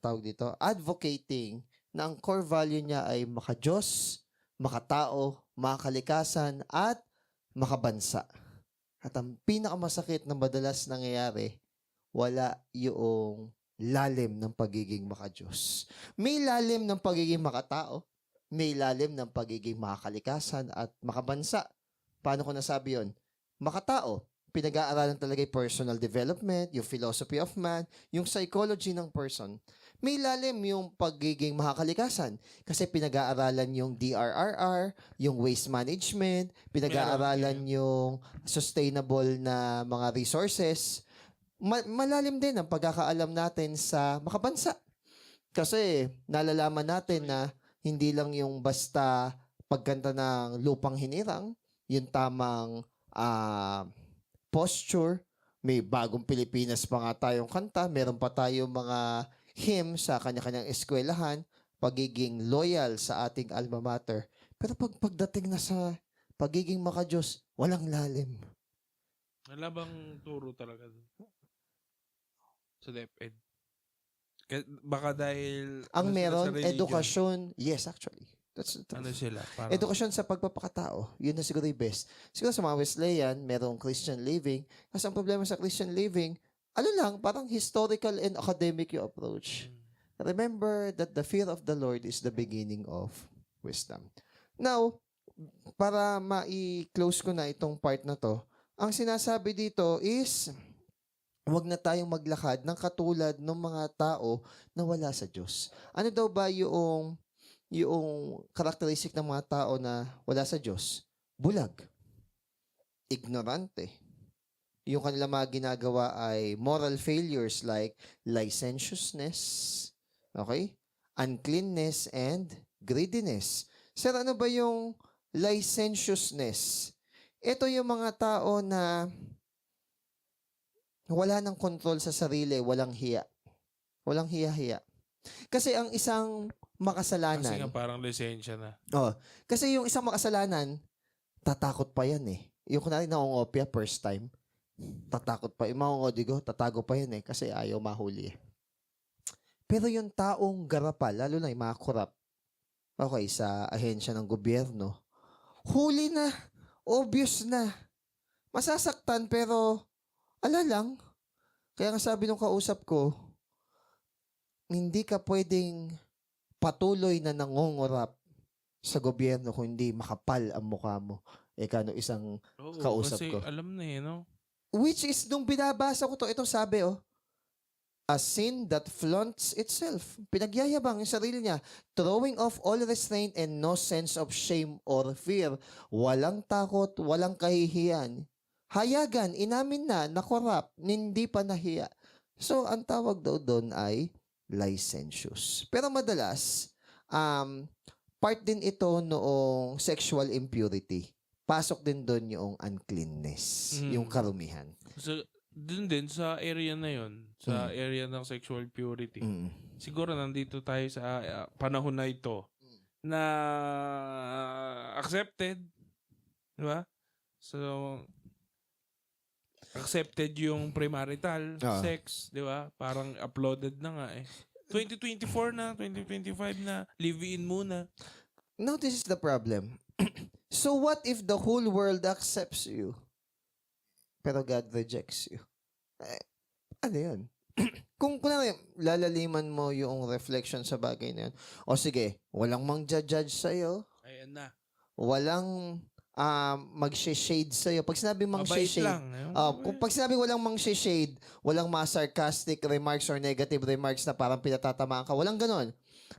tawag dito, advocating na ang core value niya ay maka-Diyos, makatao, makakalikasan, at makabansa. At ang pinakamasakit na madalas nangyayari, wala yung lalim ng pagiging maka-Diyos. May lalim ng pagiging makatao, may lalim ng pagiging makakalikasan at makabansa. Paano ko nasabi yun? Makatao, pinag-aaralan talaga yung personal development, yung philosophy of man, yung psychology ng person. May lalim yung pagiging makakalikasan kasi pinag-aaralan yung DRRR, yung waste management, pinag-aaralan yung sustainable na mga resources. Malalim din ang pagkakaalam natin sa makabansa. Kasi nalalaman natin na hindi lang yung basta pagkanta ng lupang hinirang, yung tamang posture, may bagong Pilipinas pa nga tayong kanta, meron pa tayong mga hymn sa kanya-kanyang eskwelahan, pagiging loyal sa ating alma mater. Pero pagdating na sa pagiging maka-Diyos, walang lalim. Wala bang turo talaga sa DepEd? Baka dahil ang meron, edukasyon, yes actually. Ano sila? Parang, edukasyon sa pagpapakatao. Yun na siguro yung best. Siguro sa mga Wesleyan, merong Christian living. Kasi ang problema sa Christian living, parang historical and academic yung approach. Remember that the fear of the Lord is the beginning of wisdom. Now, para ma-close ko na itong part na to, ang sinasabi dito is, huwag na tayong maglakad ng katulad ng mga tao na wala sa Diyos. Ano daw ba yung karakteristik ng mga tao na wala sa Diyos? Bulag. Ignorante. Yung kanila mga ginagawa ay moral failures like licentiousness, okay? Uncleanness and greediness. Sir, ano ba yung licentiousness? Ito yung mga tao na wala ng control sa sarili, walang hiya. Walang hiya-hiya. Kasi ang isang makasalanan... Kasi nga parang lisensya na. Kasi yung isang makasalanan, tatakot pa yan eh. Yung kunwari nangongopya first time, tatakot pa. Yung mangongodigo, tatago pa yan eh. Kasi ayaw mahuli eh. Pero yung taong garapal, lalo na yung mga korap, okay, sa ahensya ng gobyerno, huli na. Obvious na. Masasaktan pero ala lang. Kaya nga sabi nung kausap ko, hindi ka pwedeng patuloy na nangongorap sa gobyerno kung hindi makapal ang mukha mo. Kano isang kausap kasi ko. Alam na eh, no? Which is, nung binabasa ko to, itong sabi, a sin that flaunts itself. Pinagyayabang yung sarili niya. Throwing off all restraint and no sense of shame or fear. Walang takot, walang kahihiyan. Hayagan, inamin na, nakorap, hindi pa nahiya. So, ang tawag daw doon ay licentious. Pero madalas, part din ito noong sexual impurity. Pasok din doon yung uncleanness, yung karumihan. So, dun din sa area na yon, sa area ng sexual purity. Siguro nandito tayo sa panahon na ito na accepted, di ba? So, accepted yung premarital sex, di ba? Parang uploaded na nga eh. 2024 na, 2025 na, live-in muna. Now, this is the problem. So what if the whole world accepts you, pero God rejects you? Ano yun? Kung lalaliman mo yung reflection sa bagay na yun, o sige, walang mang-judge sa'yo, ayan na. Walang mag-shade sa'yo. Pag sinabi mang-shade, kung pag sinabi walang mang-shade, walang mga sarcastic remarks or negative remarks na parang pinatatamaan ka, walang ganon.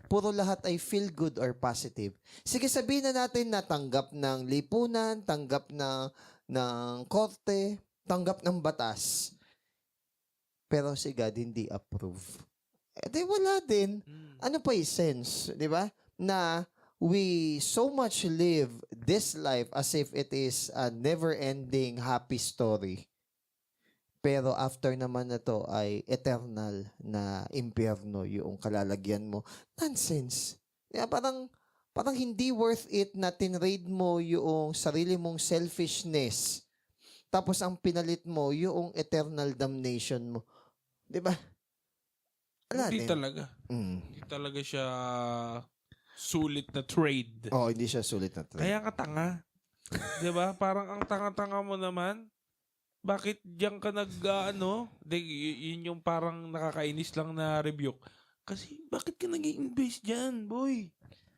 Puro lahat ay feel good or positive. Sige, sabihin na natin na tanggap ng lipunan, tanggap ng korte, tanggap ng batas. Pero si God hindi approve. Di wala din. Ano pa yung sense? Di ba? Na we so much live this life as if it is a never-ending happy story. Pero after naman na to ay eternal na impyerno yung kalalagyan mo. Nonsense. Yeah, parang hindi worth it na tinrade mo yung sarili mong selfishness. Tapos ang pinalit mo yung eternal damnation mo. 'Di ba? Hindi talaga. Hindi talaga siya sulit na trade. Hindi siya sulit na trade. Kaya ka tanga. 'Di ba? Parang ang tanga-tanga mo naman. Bakit diyan ka yun yung parang nakakainis lang na rebuke. Kasi bakit ka nag-i-invest diyan, boy?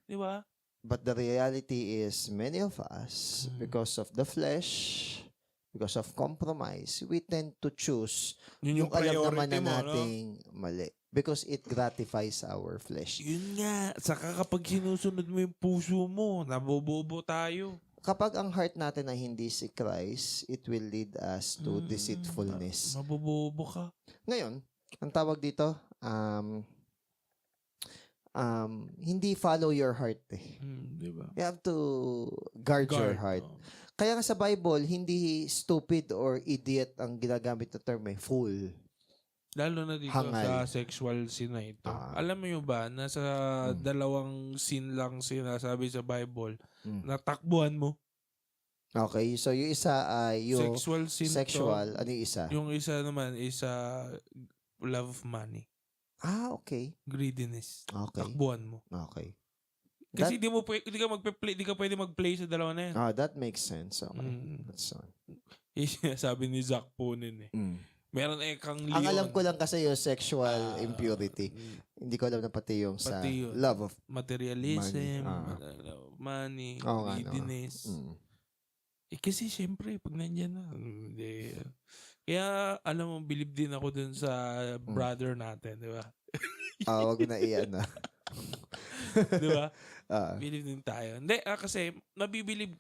'Di ba? But the reality is many of us, because of the flesh, because of compromise, we tend to choose yung alam naman na nating mali. Because it gratifies our flesh. Yun nga. Saka kapag sinusunod mo yung puso mo, nabobobo tayo. Kapag ang heart natin ay hindi si Christ, it will lead us to deceitfulness. Mabobobo ka. Ngayon, ang tawag dito, hindi follow your heart eh. Diba? You have to guard your heart. Kaya nga sa Bible, hindi stupid or idiot ang ginagamit na term eh. Fool. Lalo na dito sa sexual sin na ito. Alam mo yun ba, nasa dalawang sin lang sinasabi sa Bible, natakbuhan mo. Okay, so yung isa ay yung sexual sin sexual. Ano yung isa? Yung isa naman is love of money. Okay. Greediness. Okay. Takbuhan mo. Okay. Kasi di ka pwede mag-play sa dalawa na yan. That makes sense. Okay. That's all. Yung sabi ni Zach Punin eh. Meron kang Leon. Ang alam ko lang kasi yung sexual impurity. Hindi ko alam na pati yung sa love of materialism, money, greediness. Kasi syempre, pag nandyan na, hindi. Kaya, alam mo, believe din ako dun sa brother natin, di ba? Wag na iyan na. Di ba? Believe din tayo. Hindi, kasi, nabibilib,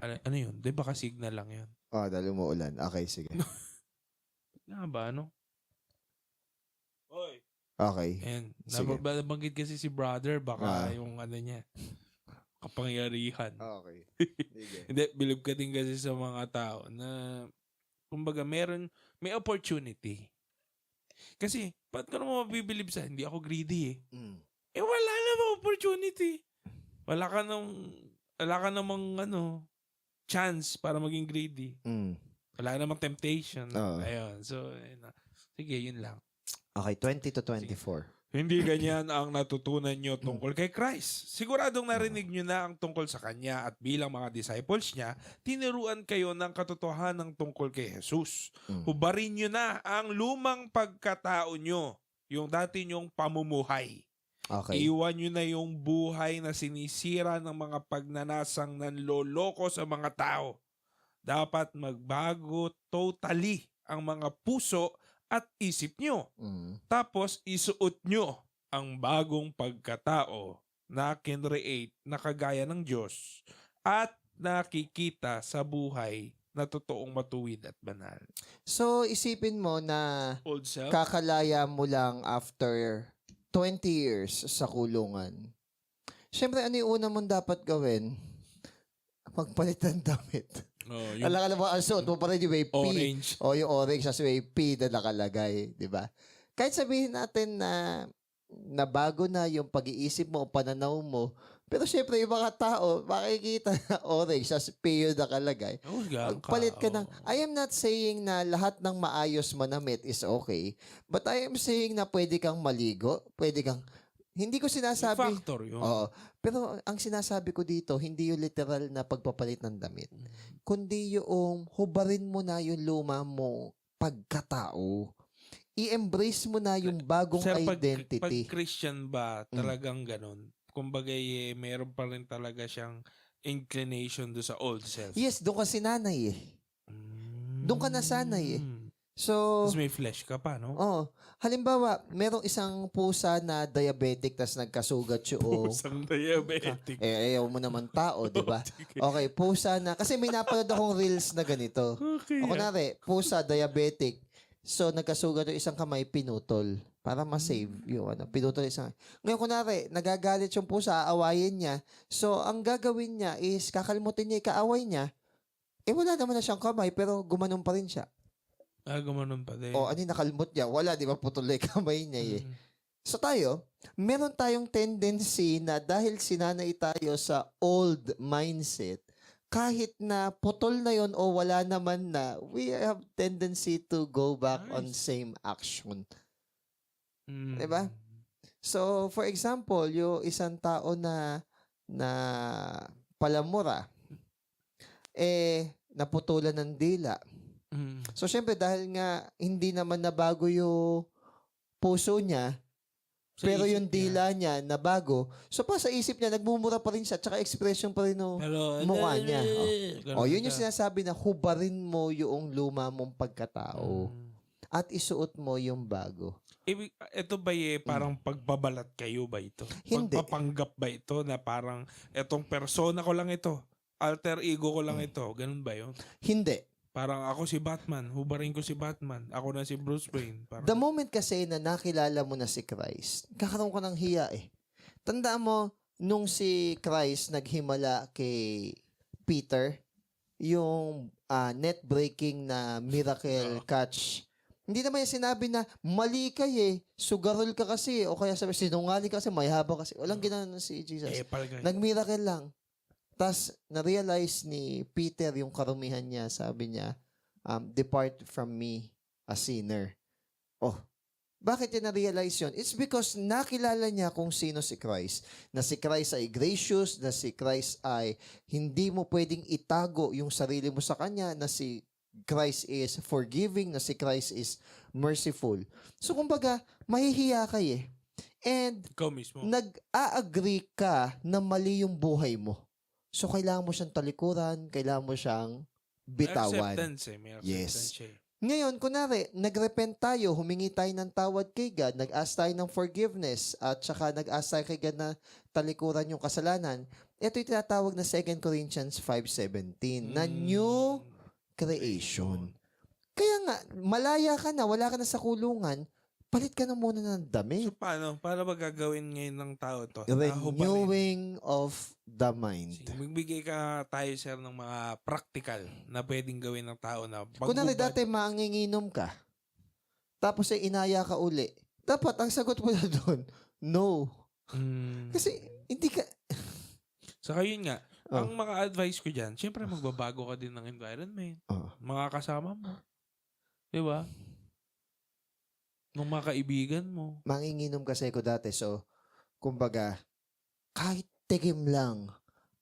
ano yun? Di ba ka-signal lang yun? Dahil umuulan. Okay, sige. Nga ba, ano? Oy. Okay. And, nabanggit kasi si brother, baka yung ano niya, kapangyarihan. Okay. Hindi, believe ka din kasi sa mga tao na, kumbaga, may opportunity. Kasi, ba't ka naman mabibilib sa, hindi ako greedy eh. Wala namang opportunity. Wala ka namang, chance para maging greedy. Wala namang temptation. Ayun. So, sige, yun lang. Okay, 20 to 24. Hindi ganyan ang natutunan nyo tungkol kay Christ. Siguradong narinig nyo na ang tungkol sa Kanya at bilang mga disciples niya, tinuruan kayo ng katotohanan tungkol kay Jesus. Hubarin nyo na ang lumang pagkatao nyo, yung dati nyong pamumuhay. Okay. Iwan nyo na yung buhay na sinisira ng mga pagnanasang nanloloko sa mga tao. Dapat magbago totally ang mga puso at isip nyo. Tapos isuot nyo ang bagong pagkatao na kinreate na kagaya ng Diyos at nakikita sa buhay na totoong matuwid at banal. So, isipin mo na Old self? kakalaya mo lang after 20 years sa kulungan. Siyempre, ano yung una mong dapat gawin? Magpalit ng damit. Alam mo, ang suot mo pa rin yung may P. Orange. Yung orange, kasi may P na nakalagay. Di ba? Kahit sabihin natin na bago na yung pag-iisip mo o pananaw mo Pero syempre, yung mga tao, makikita na orange, sa payo nakalagay. Husgahan ka. Palit ka ng, I am not saying na lahat ng maayos manamit is okay, but I am saying na pwede kang maligo, pwede kang, hindi ko May sinasabi, factor yun. oo, pero ang sinasabi ko dito, hindi yung literal na pagpapalit ng damit, kundi yung hubarin mo na yung luma mo pagkatao. I-embrace mo na yung bagong Sir, identity. pag Christian ba, talagang ganun? Kumbaga, meron pa rin talaga siyang inclination do sa old self. Yes, doon ka sinanay eh. Doon ka nasanay eh. So, Tapos may flesh ka pa, no? oh, halimbawa, merong isang pusa na diabetic tas nagkasugat yung Pusang diabetic. ayaw mo naman tao, di ba? Okay, pusa na kasi may napanood akong reels na ganito. Okay. O kunwari, pusa diabetic. So nagkasugat yung isang kamay, pinutol para ma-save yung pinutol isang. Ngayon kunwari, nagagalit yung pusa, aawayin niya. So ang gagawin niya is kakalimutin niya yung kaaway niya. Wala naman na siyang kamay pero gumanon pa rin siya. Gumanon pa din. O ano yung nakalimot niya? Wala, di ba? Putol na yung kamay niya eh. So tayo, meron tayong tendency na dahil sinanay tayo sa old mindset, kahit na putol na yon o wala naman na, we have tendency to go back on same action. Diba? So, for example, yung isang tao na palamura, naputulan ng dila. So, syempre, dahil nga hindi naman nabago yung puso niya, pero yung dila niya nabago, so pa sa isip niya, nagmumura pa rin siya, tsaka expression pa rin ng mukha niya. Yun yung sinasabi na hubarin mo yung luma mong pagkatao at isuot mo yung bago. Ito ba parang pagbabalat kayo ba ito? Hindi. Pagpapanggap ba ito na parang etong persona ko lang ito, alter ego ko lang ito, ganun ba yun? Hindi. Parang ako si Batman, hubarin ko si Batman, ako na si Bruce Wayne. Parang, The moment kasi na nakilala mo na si Christ, kakaroon ka ng hiya eh. Tandaan mo, nung si Christ naghimala kay Peter, yung net-breaking na miracle catch, hindi naman yung sinabi na mali ka sugarol ka kasi, o kaya sabi, sinungaling ka kasi, may haba kasi. Walang ginanon si Jesus. Nag-miracle lang. Tapos, na-realize ni Peter yung karumihan niya, sabi niya, depart from me, a sinner. Bakit niya na-realize yun? It's because nakilala niya kung sino si Christ. Na si Christ ay gracious, na si Christ ay hindi mo pwedeng itago yung sarili mo sa Kanya, na si Christ is forgiving, na si Christ is merciful. So, kumbaga, mahihiya ka And, ikaw mismo. nag-a-agree ka na mali yung buhay mo. So, kailangan mo siyang talikuran, kailangan mo siyang bitawan. Acceptance may acceptance Ngayon, kunwari, nag-repent tayo, humingi tayo ng tawad kay God, nag-ask tayo ng forgiveness, at saka nag-ask tayo kay God na talikuran yung kasalanan. Ito yung tinatawag na 2 Corinthians 5:17, na new creation. Kaya nga, malaya ka na, wala ka na sa kulungan, palit ka na muna ng damit. So, paano? Paano ba gagawin ngayon ng tao to? Renewing of the mind. Magbigay ka tayo, sir, ng mga practical na pwedeng gawin ng tao na Kunwari dati manginginom ka, tapos inaya ka uli. Dapat ang sagot mo na doon, no. Kasi hindi ka... Saka yun nga, ang mga advice ko dyan, syempre magbabago ka din ng environment. Mga kasama mo. Diba? Nung mga kaibigan mo. Manginginom kasi ko dati. So, kumbaga, kahit tikim lang,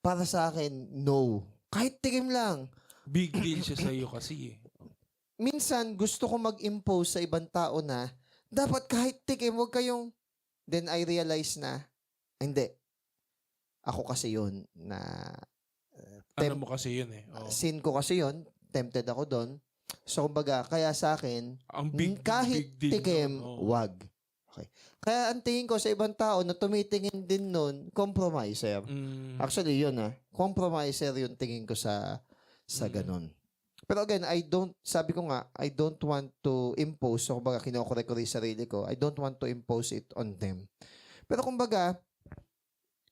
para sa akin, no. Kahit tikim lang. Big deal siya sa'yo kasi Minsan, gusto ko mag-impose sa ibang tao na, dapat kahit tikim, huwag kayong... Then I realize na, hindi. Ako kasi yun na... ano mo kasi yun Sin ko kasi yun. Tempted ako doon. So, kumbaga, kaya sa akin, kahit tikim, wag. Okay. Kaya ang tingin ko sa ibang tao na tumitingin din nun, compromiser. Actually, yun compromiser yung tingin ko sa ganun. Pero again, sabi ko nga, I don't want to impose, so kumbaga, kinokorek ko rin sarili ko, I don't want to impose it on them. Pero kumbaga,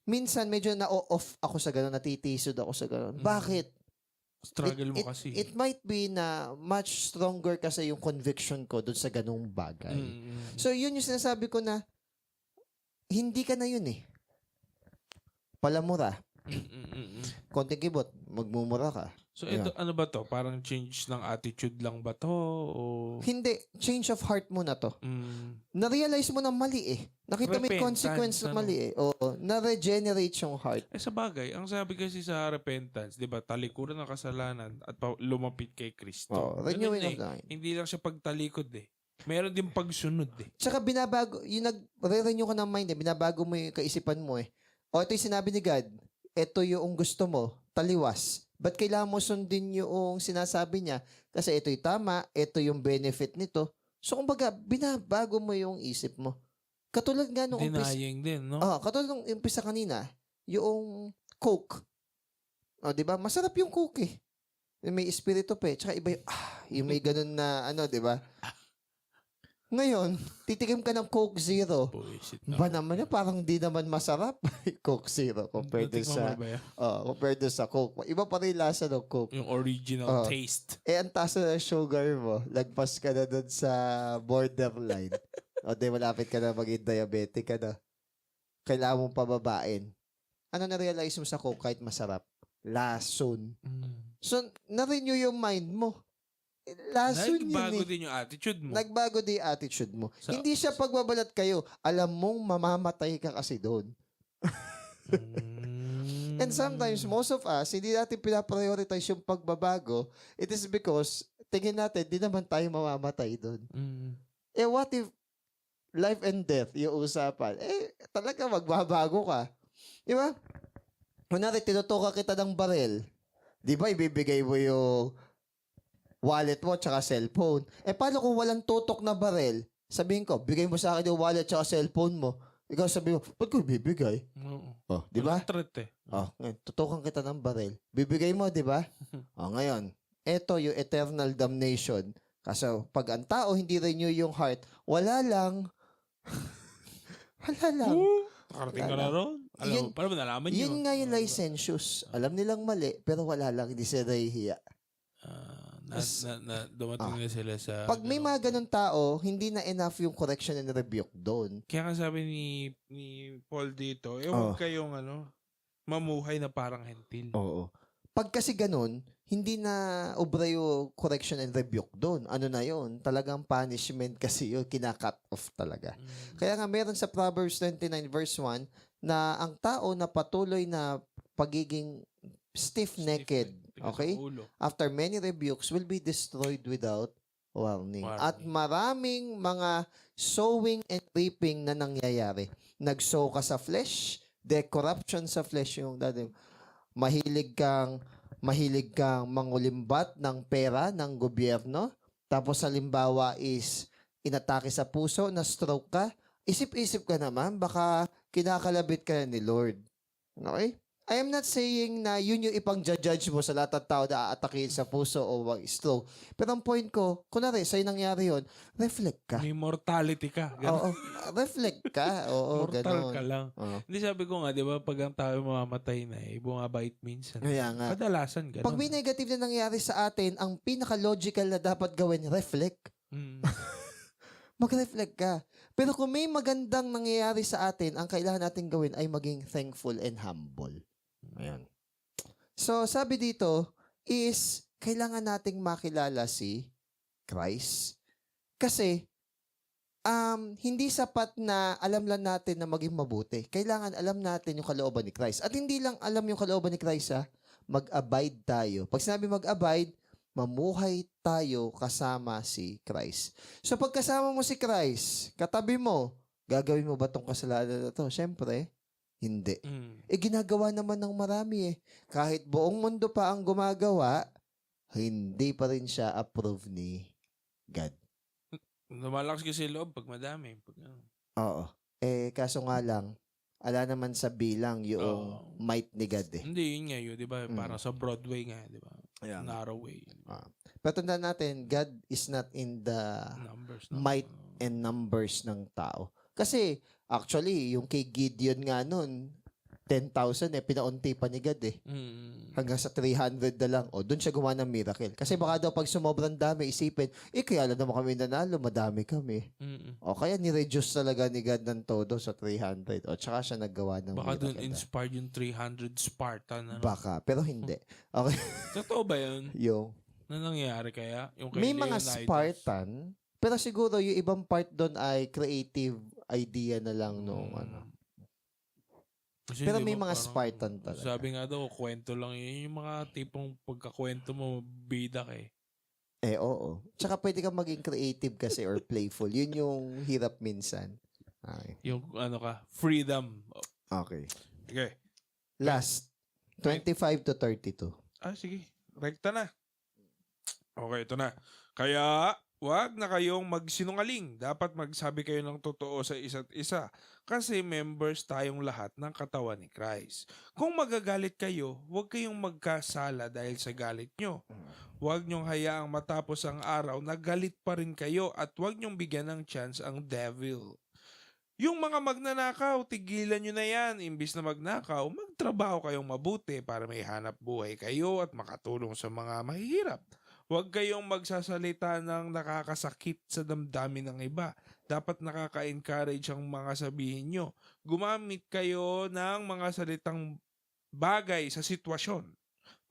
minsan medyo na-off ako sa ganun, natitisod ako sa ganun. Bakit? Struggle mo kasi. It might be na much stronger kasi yung conviction ko dun sa ganung bagay. So, yun yung sinasabi ko na hindi ka na yun palamura. Konting kibot, magmumura ka. So, ito, ano ba to? Parang change ng attitude lang ba to? O... Hindi. Change of heart mo na to. Na-realize mo na mali eh. Nakita mo yung consequence na mali eh. Oo. Na-regenerate yung heart. Sa bagay, ang sabi kasi sa repentance, di ba, talikuran ng kasalanan at lumapit kay Kristo. Renewing of the mind. Hindi lang siya pagtalikod eh. Meron din pagsunod eh. Tsaka binabago, yung nag-renew ka ng mind eh, binabago mo yung kaisipan mo eh. O ito yung sinabi ni God, ito yung gusto mo, taliwas. Ba't kailangan mo sundin yung sinasabi niya? Kasi ito yung tama, ito yung benefit nito. So, kumbaga, binabago mo yung isip mo. Katulad nga nung denying din, no? Katulad nung umpisa kanina, yung Coke. O, di ba? Masarap yung Coke eh. May espiritu pa eh. Tsaka iba yung may ganun na, di ba? Ngayon, titikim ka ng Coke Zero. Ba naman yun, parang di naman masarap. Coke Zero compared sa Coke. Iba pa rin lasa ng Coke. Yung original taste. Ang taas na ng sugar mo, lagpas ka na dun sa borderline. O di, malapit ka na maging diabetic ka na. Kailangan mong pababain. Ano na-realize mo sa Coke kahit masarap? Lason. So, na-renew yung mind mo. Lason nagbago din yung attitude mo. Nagbago din yung attitude mo. Hindi siya pagbabalat kayo. Alam mong mamamatay ka kasi doon. And sometimes, most of us, hindi natin pinaprioritize yung pagbabago. It is because, tingin natin, di naman tayo mamamatay doon. What if life and death yung usapan? Talaga magbabago ka. Di ba? Kunwari, tinutuka kita ng barel. Di ba, ibibigay mo yung wallet mo tsaka cellphone. Paano kung walang tutok na barel? Sabihin ko, bigay mo sa akin yung wallet tsaka cellphone mo. Ikaw sabihin mo, ba't ko bibigay? Di ba? Tutukan kita ng barel. Bibigay mo, di ba? Ngayon, eto yung eternal damnation. Kasi pag ang tao hindi renew yung heart, wala lang. Wala lang. Nakarating ka na ron? Paano ba nalaman nyo? Yun nga yung licentious. Alam nilang mali, pero wala lang. Hindi sila nahihiya. Dumating na sila sa... Pag may mga ganun tao, hindi na enough yung correction and rebuke doon. Kaya nga sabi ni Paul dito, huwag kayong mamuhay na parang hentil. Oo. Pag kasi ganun, hindi na obra yung correction and rebuke doon. Ano na yun? Talagang punishment kasi yun. Kina-cut off talaga. Kaya nga meron sa Proverbs 29 verse 1 na ang tao na patuloy na pagiging stiff-necked, okay? After many rebukes, will be destroyed without warning. At maraming mga sowing and reaping na nangyayari. Nag-sow ka sa flesh, corruption sa flesh yung dati. Mahilig kang mangulimbat ng pera ng gobyerno. Tapos halimbawa is inatake sa puso, na stroke ka. Isip-isip ka naman, baka kinakalabit ka ni Lord. Okay? I am not saying na yun yung ipang-judge mo sa lahat ng tao na aatakihin sa puso o stroke. Pero ang point ko, kunwari, sa'yo nangyari yun, reflect ka. May mortality ka. Oo, reflect ka. Oo, mortal ganun. ka lang. Hindi sabi ko nga, di ba, pag ang tao mamamatay na, bumabait minsan. Kaya nga. Kadalasan, ganun. Pag may negative na nangyari sa atin, ang pinaka-logical na dapat gawin, reflect. Mag-reflect ka. Pero kung may magandang nangyayari sa atin, ang kailangan natin gawin ay maging thankful and humble. Ayan. So, sabi dito is, kailangan nating makilala si Christ. Kasi, hindi sapat na alam lang natin na maging mabuti. Kailangan alam natin yung kalooban ni Christ. At hindi lang alam yung kalooban ni Christ, mag-abide tayo. Pag sinabi mag-abide, mamuhay tayo kasama si Christ. So, pag kasama mo si Christ, katabi mo, gagawin mo ba itong kasalanan na ito? Siyempre, hindi. Ginagawa naman ng marami eh. Kahit buong mundo pa ang gumagawa, hindi pa rin siya approve ni God. Lumalakas kasi loob pag madami. Oo. Kaso nga lang, ala naman sa bilang yung might ni God eh. Hindi, yun nga yun. Diba? Parang sa Broadway nga. Diba? Narrow way. Pero tandaan natin, God is not in the might and numbers ng tao. Kasi, actually, yung kay Gideon nga nun, 10,000 pinaunti pa ni God hanggang sa 300 na lang. O, doon siya gumawa ng miracle. Kasi baka daw pag sumobrang dami, isipin, kaya lang naman kami nanalo, madami kami. O, kaya ni-reduce talaga ni God ng todo sa 300. O, tsaka siya naggawa ng Baka miracle. doon inspired yung 300 Spartan. Ano? Baka, pero hindi. Okay. Totoo ba yun? Yung, Na nangyari kaya? Yung kay may mga Leonidas? Spartan, pero siguro yung ibang part doon ay creative idea na lang nung ano. Kasi Pero di may ba mga parang, Spartan talaga. sabi nga daw, kwento lang yun. Yung mga tipong pagkakwento mo, bida ka eh. Oo. Tsaka pwede kang maging creative kasi or playful. Yun yung hirap minsan. Okay. Yung ano ka, freedom. Okay. Okay. Last, 25 to 32. Sige. Rekta na. Okay, ito na. Kaya, wag na kayong magsinungaling. Dapat magsabi kayo ng totoo sa isa't isa. Kasi members tayong lahat ng katawan ni Christ. Kung magagalit kayo, huwag kayong magkasala dahil sa galit nyo. Huwag nyong hayaang matapos ang araw na galit pa rin kayo at huwag nyong bigyan ng chance ang devil. Yung mga magnanakaw, tigilan nyo na yan. Imbis na magnakaw, magtrabaho kayong mabuti para may hanap buhay kayo at makatulong sa mga mahihirap. Huwag kayong magsasalita ng nakakasakit sa damdamin ng iba. Dapat nakaka-encourage ang mga sabihin nyo. Gumamit kayo ng mga salitang bagay sa sitwasyon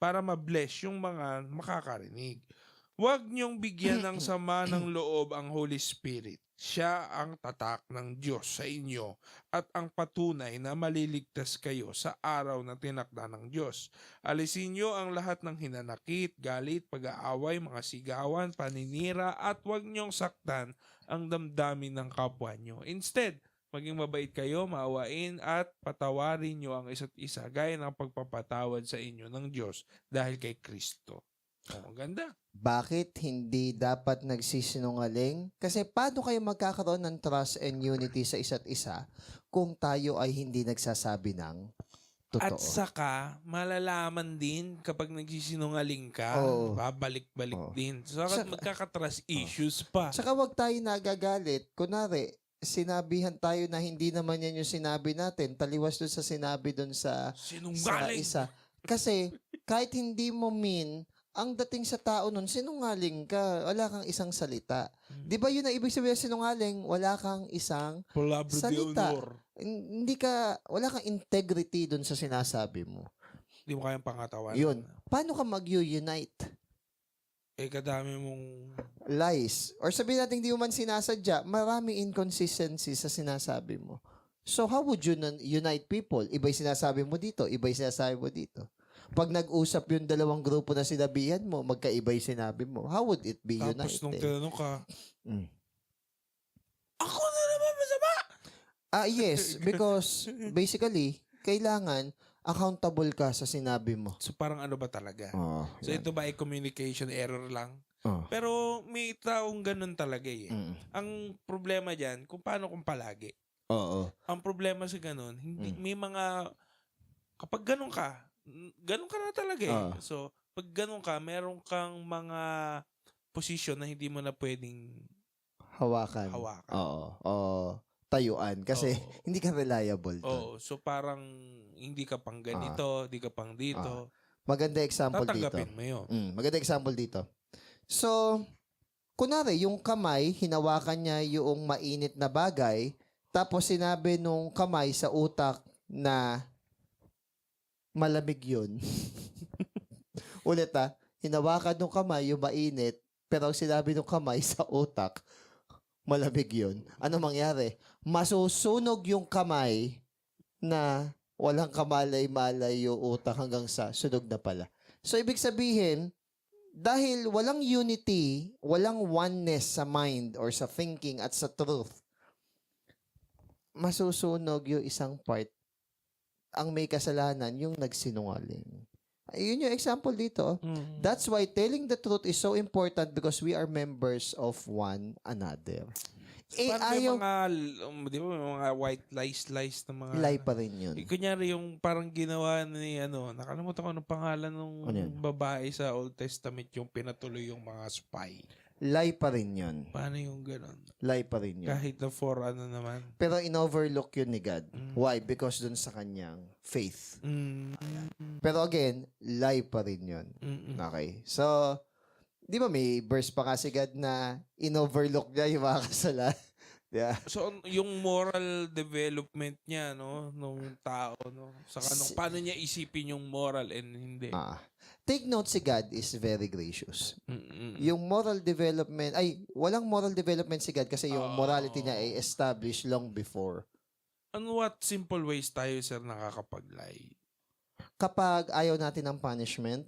para ma-bless yung mga makakarinig. Huwag niyong bigyan ng sama ng loob ang Holy Spirit. Siya ang tatak ng Diyos sa inyo at ang patunay na maliligtas kayo sa araw na tinakda ng Diyos. Alisin niyo ang lahat ng hinanakit, galit, pag-aaway, mga sigawan, paninira at huwag niyong saktan ang damdamin ng kapwa niyo. Instead, maging mabait kayo, maawain at patawarin niyo ang isa't isa gaya ng pagpapatawad sa inyo ng Diyos dahil kay Kristo. Ang ganda. Bakit hindi dapat nagsisinungaling? Kasi paano kayo magkakaroon ng trust and unity sa isa't isa kung tayo ay hindi nagsasabi ng totoo? At saka, malalaman din kapag nagsisinungaling ka, Oo. babalik-balik Oo. din. So, Saka- magkakatrust issues pa. Saka wag tayo nagagalit. Kunwari, sinabihan tayo na hindi naman yan yung sinabi natin. Taliwas doon sa sinabi doon sa Sinungaling. isa. Kasi kahit hindi mo mean, ang dating sa tao nun, sinungaling ka. Wala kang isang salita. Di ba yun ang ibig sabihin ng sinungaling? Wala kang isang Palabra de salita. honor. Wala kang integrity dun sa sinasabi mo. Hindi mo kayang pangatawan. Yun. Paano ka mag-unite? Kadami mong... Lies. Or sabihin natin hindi mo man sinasadya, maraming inconsistency sa sinasabi mo. So how would you unite people? Iba'y sinasabi mo dito, iba'y sinasabi mo dito. Pag nag-usap yung dalawang grupo na sinabihan mo, magkaiba'y sinabi mo. How would it be united? Tapos nung tinanong ka, Mm. ako na naman masama! Yes, because basically, kailangan accountable ka sa sinabi mo. So parang ano ba talaga? So Yan. ito ba ay communication error lang? Oh. Pero may taong ganun talaga eh. Mm. Ang problema dyan, kung paano kung palagi. Oo. Ang problema sa ganun, hindi, may mga, kapag ganun ka na talaga eh. So, pag ganun ka, meron kang mga posisyon na hindi mo na pwedeng Hawakan. Oo. Tayuan. Kasi hindi ka reliable doon. so parang hindi ka pang ganito, hindi ka pang dito. Maganda example dito. Tatanggapin mo yun. Maganda example dito. So, kunwari, yung kamay, hinawakan niya yung mainit na bagay, tapos sinabi nung kamay sa utak na malamig yun. Ulit hinawakan nung kamay yung mainit, pero ang sinabi nung kamay sa utak, malamig yun. Ano mangyari? Masusunog yung kamay na walang kamalay-malay yung utak hanggang sa sunog na pala. So, ibig sabihin, dahil walang unity, walang oneness sa mind or sa thinking at sa truth, masusunog yung isang part. Ang may kasalanan, yung nagsinungaling. Ayun yung example dito. That's why telling the truth is so important because we are members of one another. Parang yung mga, di ba, mga white lies na mga... Lie pa rin yun. Kunyari yung parang ginawa ni, nakalimutan ko anong pangalan ng babae sa Old Testament yung pinatuloy yung mga spy. lie pa rin yun. Paano yung ganun? Lie pa rin yun. Kahit na for ano naman. Pero in-overlook yun ni God. Why? Because dun sa kanyang faith. Pero again, lie pa rin yun. Okay. So, di ba may verse pa kasi God na in-overlook niya yung mga kasalanan? Yeah. So, yung moral development niya, no, nung tao, no, saka paano niya isipin yung moral and hindi. Take note, si God is very gracious. Yung moral development, walang moral development si God kasi yung morality niya ay established long before. And what simple ways tayo, sir, nakakapag-lie? Kapag ayaw natin ng punishment,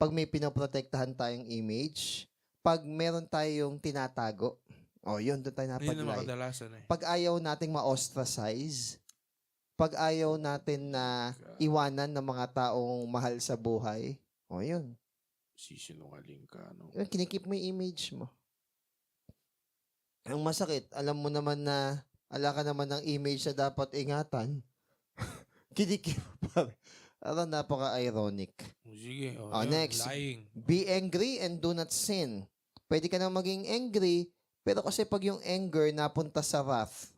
pag may pinoprotektahan tayong image, pag meron tayong tinatago, yun, doon tayo Yun ang napag-lie. kadalasan eh. Pag ayaw nating ma-ostracize, pag ayaw natin na iwanan ng mga taong mahal sa buhay, yun. Sisinungaling ka, no? Kinikip mo yung image mo. Ang masakit, alam mo naman na ala ka naman ng image na dapat ingatan. Kinikip pa. Alam, napaka-ironic. Sige. Next. Lying. Be angry and do not sin. Pwede ka nang maging angry, pero kasi pag yung anger napunta sa wrath,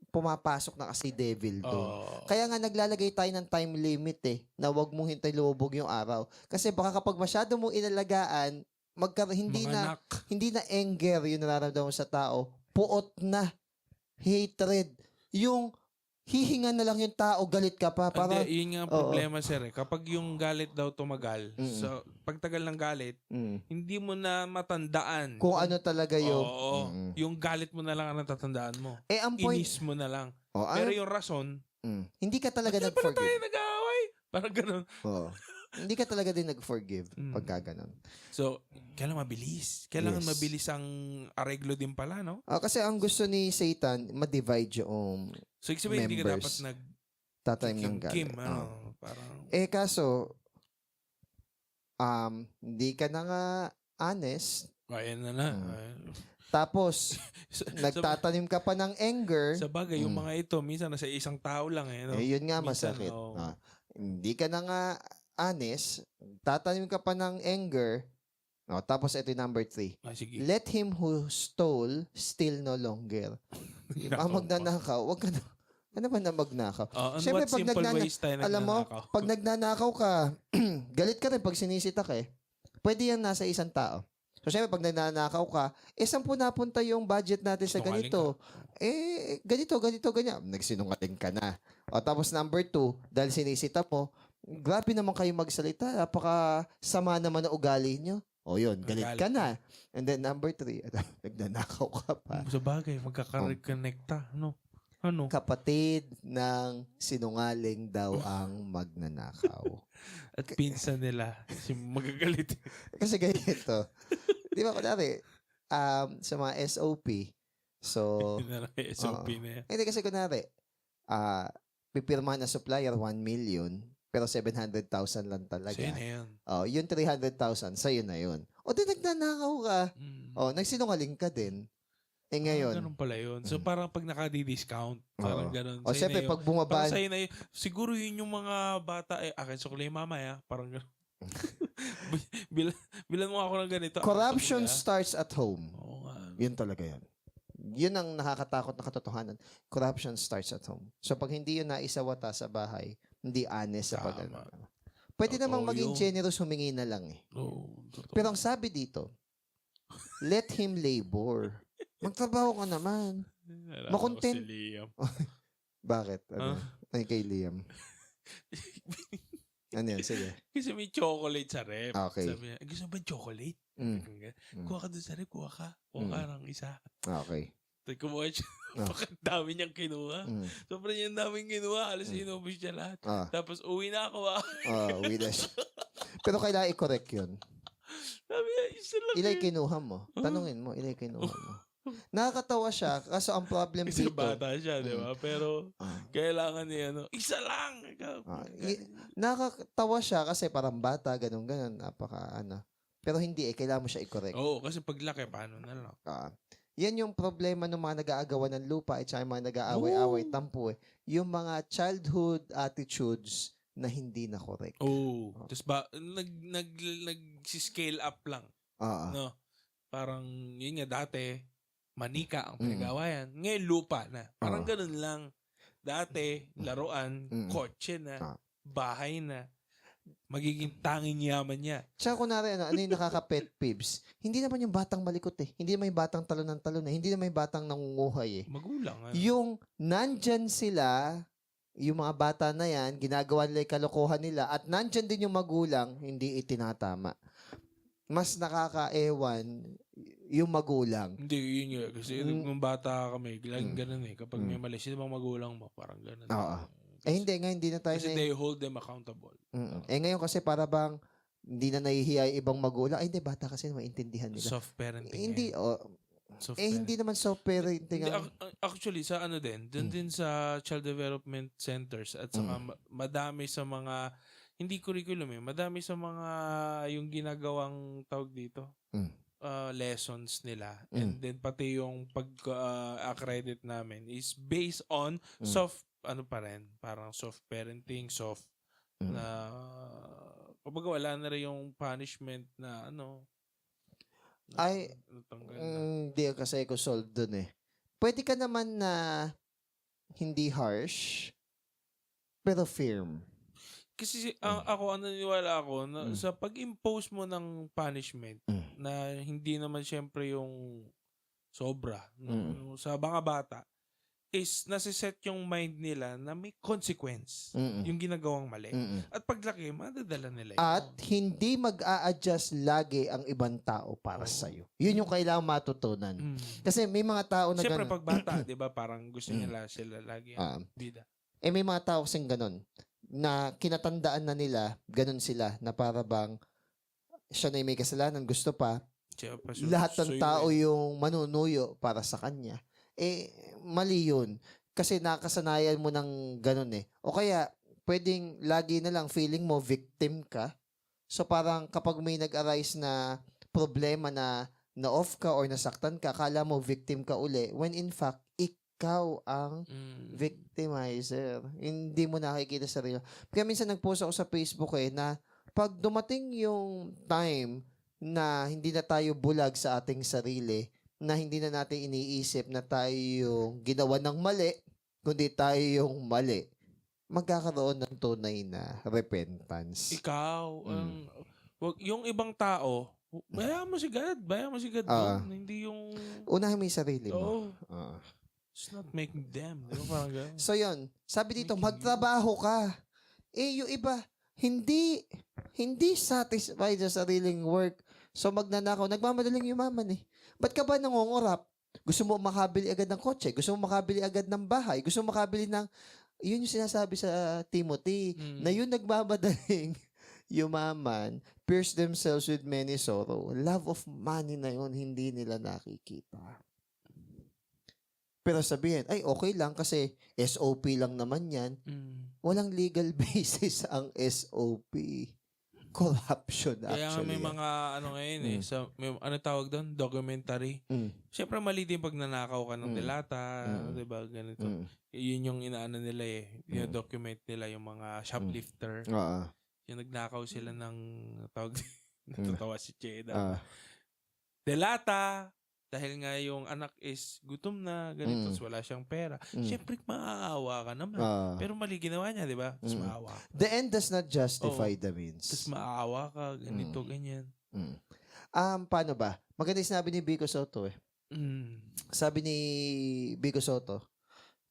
pumapasok na kasi devil doon. Kaya nga naglalagay tayo ng time limit na wag mong hintay lumubog yung araw. Kasi baka kapag masyado mong inalagaan, hindi na anger yung nararamdaman sa tao, puot na hatred. Yung hihinga na lang yung tao, galit ka pa. Para, yun nga ang problema, sir. Kapag yung galit daw tumagal, so pagtagal ng galit, hindi mo na matandaan. Kung ano talaga yung... Yung galit mo na lang ang natatandaan mo. Ang point... Inis mo na lang. Pero yung rason, hindi ka talaga pero nag-forgive. tayo nag-aaway. Parang ganun. Hindi ka talaga din nag-forgive pagka ganun. So, kailangan mabilis. Kailangan mabilis ang areglo din pala, no? Kasi ang gusto ni Satan, ma-divide yung so, sabihin, hindi ka dapat tatanim ng galit. Parang... kaso, hindi ka na nga honest. Ayan na. Tapos, nagtatanim ka pa ng anger. Sa bagay, yung mga ito, minsan nasa isang tao lang. No? Yun nga masakit. Hindi ka na nga honest. Tatanim ka pa ng anger. Tapos ito yung number 3. Sige. Let him who stole steal no longer. Ang magnanakaw, wag ka na. Ano ba na magnakaw? Siyempre, pag alam mo, pag nagnanakaw ka, galit ka rin pag sinisitak Pwede yan nasa isang tao. So, siyempre, pag nagnanakaw ka, saan po napunta yung budget natin sa ganito? Ganito, ganyan. Nagsinungaling ka na. Tapos number 2, dahil sinisita mo, grabe naman kayo magsalita. Napaka-sama naman na ugali nyo. Yun, galit ka na. And then number 3, nagnanakaw ka pa. Sa bagay, magkakarekonnecta. Ano? Kapatid ng sinungaling daw ang magnanakaw. At pinsan nila, magagalit. Kasi ganito. Di ba, kunwari, sa mga SOP, so... SOP na yan. Hindi kasi kunwari, pipirmahan na supplier 1 million, pero 700,000 lang talaga. Sa'yo na yun. Yung 300,000, sa'yo na yun. Di nagnanakaw ka. Nagsinungaling ka din. Ngayon. Ganun pala yun. So, parang pag nakadi-discount, parang ganun. Siyempre, pag bumaba... Parang sa'yo na yun. Siguro yun yung mga bata, akin sukulay mama, parang gano'n. Bilan mo ako ng ganito. Corruption starts at home. Yun talaga yan. Yun ang nakakatakot na katotohanan. Corruption starts at home. So, pag hindi yun naisawata sa bahay, hindi honest sa pag pwede namang maging generous, humingi na lang Pero ang sabi dito, let him labor. Magtrabaho ka naman. Makontent. Si Liam. Bakit? Ay, kay Liam. Ano yan? Sige. Kasi may chocolate sa rep. Okay. Sabi niya, gusto mo ba chocolate? Kuha ka doon sa rep, kuha ka. Kuha ka ng isa. Okay. Kumuha siya. Dami niyang kinuha. Sobrang niyang daming kinuha. Alas inubos niya lahat. Tapos uwi na ako. Uwi na siya. Pero kailangan i-correct yun. Sabi niya, isa lang. Ilay kinuha mo. Tanungin mo, ilay kinuha mo. Nakakatawa siya kasi ang problem kasi dito. Kasi bata siya, di ba? Pero kailangan niya, isa lang. Nakakatawa siya kasi parang bata, ganun. Pero hindi kailangan mo siya i-correct. Kasi paglaki, paano na lang? Yan yung problema ng mga nag-aagawan ng lupa at yung mga nag-aaway-away tampo Yung mga childhood attitudes na hindi na correct. Tapos nag-scale up lang. No? Parang, yun nga, dati, manika ang pinag-awayan. Ngayon, lupa na. Parang ganun lang. Dati, laruan, kotse na, bahay na. Magiging tanging yaman niya. Tsaka kunwari, ano yung nakaka-pet peeves? Hindi naman yung batang malikot eh. Hindi naman yung batang talon ng talon eh. Hindi naman yung batang nangunguhay eh. Magulang. Yung nandyan sila, yung mga bata na yan, ginagawa nila yung kalokohan nila, at nandyan din yung magulang, hindi itinatama. Mas nakakaewan yung magulang. Hindi, yun nga. Kasi nung bata kami, laging ganun eh. Kapag may mali, sino bang magulang mo? Parang ganun. Oo. Hindi na tayo Kasi they hold them accountable. ngayon kasi para bang hindi na nahihiya yung ibang magulang. Hindi, bata kasi maintindihan nila. Soft parenting. Hindi, hindi naman soft parenting. Actually, sa ano din, dun din sa child development centers at saka madami sa mga, hindi curriculum madami sa mga yung ginagawang tawag dito, lessons nila. And then pati yung pag-accredit namin is based on soft, ano pa rin, parang soft parenting, soft na, kapag wala na rin yung punishment na ano, hindi kasi ko solve dun eh. Pwede ka naman na hindi harsh, pero firm. Kasi ako, naniniwala ako na sa pag-impose mo ng punishment na hindi naman syempre yung sobra sa mga bata is nasiset yung mind nila na may consequence yung ginagawang mali. At paglaki, madadala nila yun. At hindi mag-a-adjust lagi ang ibang tao para sa'yo. Yun yung kailangang matutunan. Kasi may mga tao na siyempre pag bata, di ba, parang gusto nila sila lagi bida. May mga tao kasing ganun na kinatandaan na nila, ganun sila, na para bang siya na may kasalanan, gusto pa, lahat ng tao yung manunuyo para sa kanya. Mali yun. Kasi nakasanayan mo ng ganun eh. O kaya, pwedeng lagi na lang feeling mo victim ka. So parang kapag may nag-arise na problema na na-off ka or nasaktan ka, akala mo victim ka uli. When in fact, ikaw ang victimizer. Hindi mo nakikita sa sarili. Kaya minsan nag-post ako sa Facebook na pag dumating yung time na hindi na tayo bulag sa ating sarili, na hindi na natin iniisip na tayo yung ginawa ng mali, kundi tayo yung mali, magkakaroon ng tunay na repentance. Ikaw, yung ibang tao, bayaan mo si God. Hindi yung... Unahin mo yung sarili mo. It's not making them. Di ba parang gano'n? So yun, sabi dito, magtrabaho ka. Yung iba, hindi satisfied sa sariling work. So magnanakaw, nagmamadaling yumaman eh. Ba't ka ba nangungurap? Gusto mo makabili agad ng kotse? Gusto mo makabili agad ng bahay? Gusto mo makabili ng... Yun yung sinasabi sa Timothy, na yun nagmamadaling yumaman, pierce themselves with many sorrow. Love of money na yun, hindi nila nakikita. Pero sabihin, ay okay lang kasi SOP lang naman yan. Walang legal basis ang SOP. Corruption, actually. Kaya nga may mga ano ngayon may, ano tawag doon? Documentary. Siyempre mali din pag nanakaw ka ng delata, diba? Ganito. Yun yung inaano nila document nila yung mga shoplifter. Yung nagnakaw sila ng tawag, natatawa si Cheda. Delata, dahil nga yung anak is gutom na, ganito, wala siyang pera. Siyempre, maaawa ka naman. Pero mali ginawa niya, di ba? Tapos maawa. The end does not justify the means. Tapos maaawa ka, ganito, ganyan. Paano ba? Maganda yung sinabi ni Vico Soto Sabi ni Vico Soto,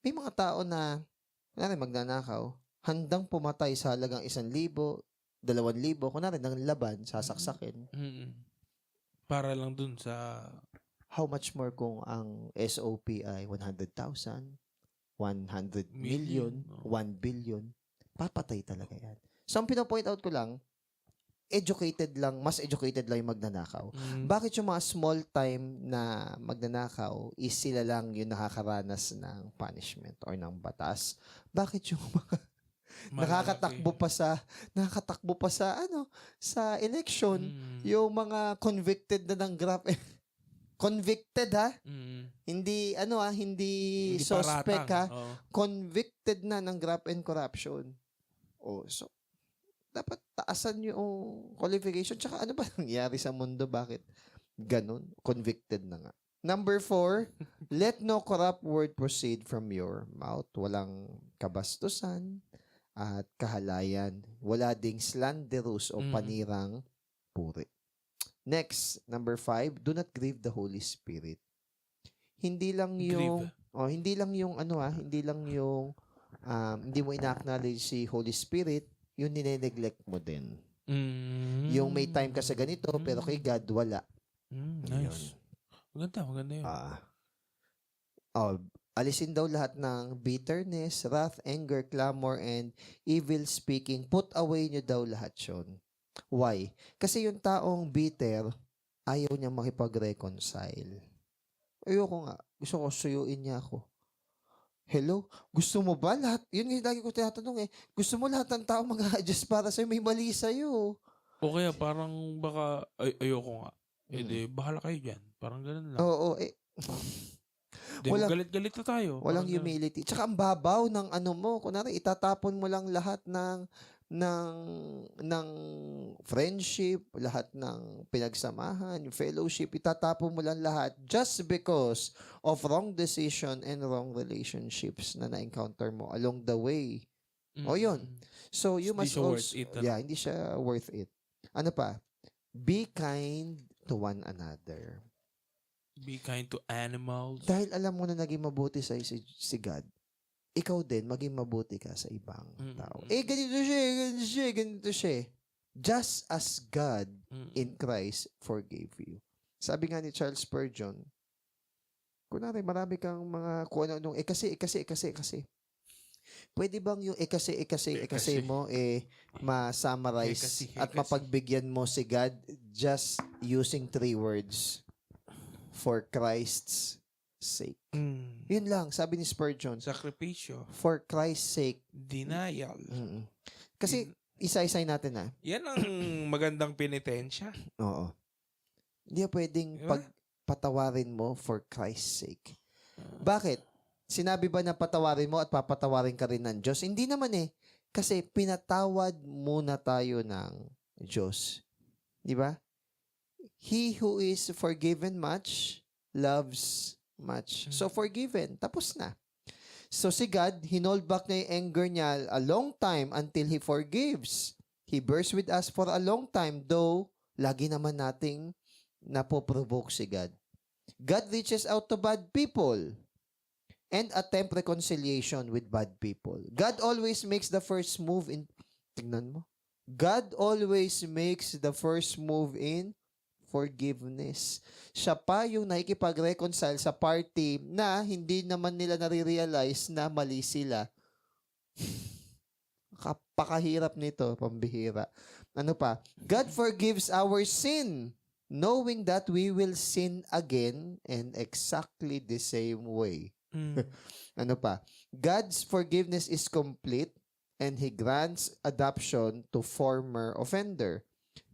may mga tao na, magnanakaw, handang pumatay sa halagang 1,000, 2,000, kunwari ng laban, sasaksakin. Para lang dun sa... How much more kung ang SOP ay 100,000, 100 million, 1 billion, papatay talaga yan. So, ang pinapoint out ko lang, mas educated lang yung magnanakaw. Bakit yung mga small time na magnanakaw is sila lang yung nakakaranas ng punishment or ng batas? Bakit yung mga nakakatakbo pa sa election, yung mga convicted na ng graft convicted hindi hindi suspect convicted na ng graft and corruption. So dapat taasan yung qualification. Tsaka ano ba nangyari sa mundo? Bakit Ganun. Convicted na nga. Number 4, let no corrupt word proceed from your mouth. Walang kabastusan at kahalayan. Wala ding slanderous o panirang puri. Next, number 5, do not grieve the Holy Spirit. Hindi lang yung hindi lang yung hindi mo ina-acknowledge si Holy Spirit, yung nine-neglect mo din. Yung may time ka sa ganito, pero kay God, wala. Nice. Maganda yun. Alisin daw lahat ng bitterness, wrath, anger, clamor, and evil speaking. Put away nyo daw lahat yun. Why? Kasi yung taong bitter, ayaw niya makipag-reconcile. Ayoko nga. Gusto ko suyuin niya ako. Hello? Gusto mo ba lahat? Yun yung lagi ko tinatanong eh. Gusto mo lahat ng tao mag-adjust para sa'yo? May mali sa'yo. O kaya parang baka ayoko nga. Bahala kayo dyan. Parang ganun lang. Oo. Galit-galit na tayo. Walang humility. Tsaka ang babaw ng ano mo. Kunwari, itatapon mo lang lahat ng friendship, lahat ng pinagsamahan, fellowship, itatapon mo lang lahat just because of wrong decision and wrong relationships na na-encounter mo along the way. O yun. So, you must also... hindi siya worth it. Ano pa? Be kind to one another. Be kind to animals. Dahil alam mo na naging mabuti sa'yo si God, ikaw din, maging mabuti ka sa ibang tao. Ganito siya. Just as God in Christ forgave you. Sabi nga ni Charles Spurgeon, kunwari, marami kang mga kung ano-anong, kasi. Pwede bang yung kasi mo, ma-summarize at mapagbigyan mo si God just using 3 words? For Christ's sake. Yun lang, sabi ni Spurgeon. Sakripisyo. For Christ's sake. Denial. Kasi, isa-isay natin na. Yan ang magandang penitensya. Oo. Hindi pwedeng pagpatawarin mo for Christ's sake. Bakit? Sinabi ba na patawarin mo at papatawarin ka rin ng Diyos? Hindi naman eh. Kasi pinatawad muna tayo ng Diyos. Di ba? He who is forgiven much, loves much. So, forgiven. Tapos na. So, si God, hinold back niya yung anger niya a long time until He forgives. He bears with us for a long time, though, lagi naman nating napoprovoke si God. God reaches out to bad people and attempt reconciliation with bad people. God always makes the first move in... Tignan mo. God always makes the first move in forgiveness. Siya pa yung nakikipag-reconcile sa party na hindi naman nila nare-realize na mali sila. Kapakahirap nito, pambihira. Ano pa? God forgives our sin, knowing that we will sin again in exactly the same way. Ano pa? God's forgiveness is complete and He grants adoption to former offender.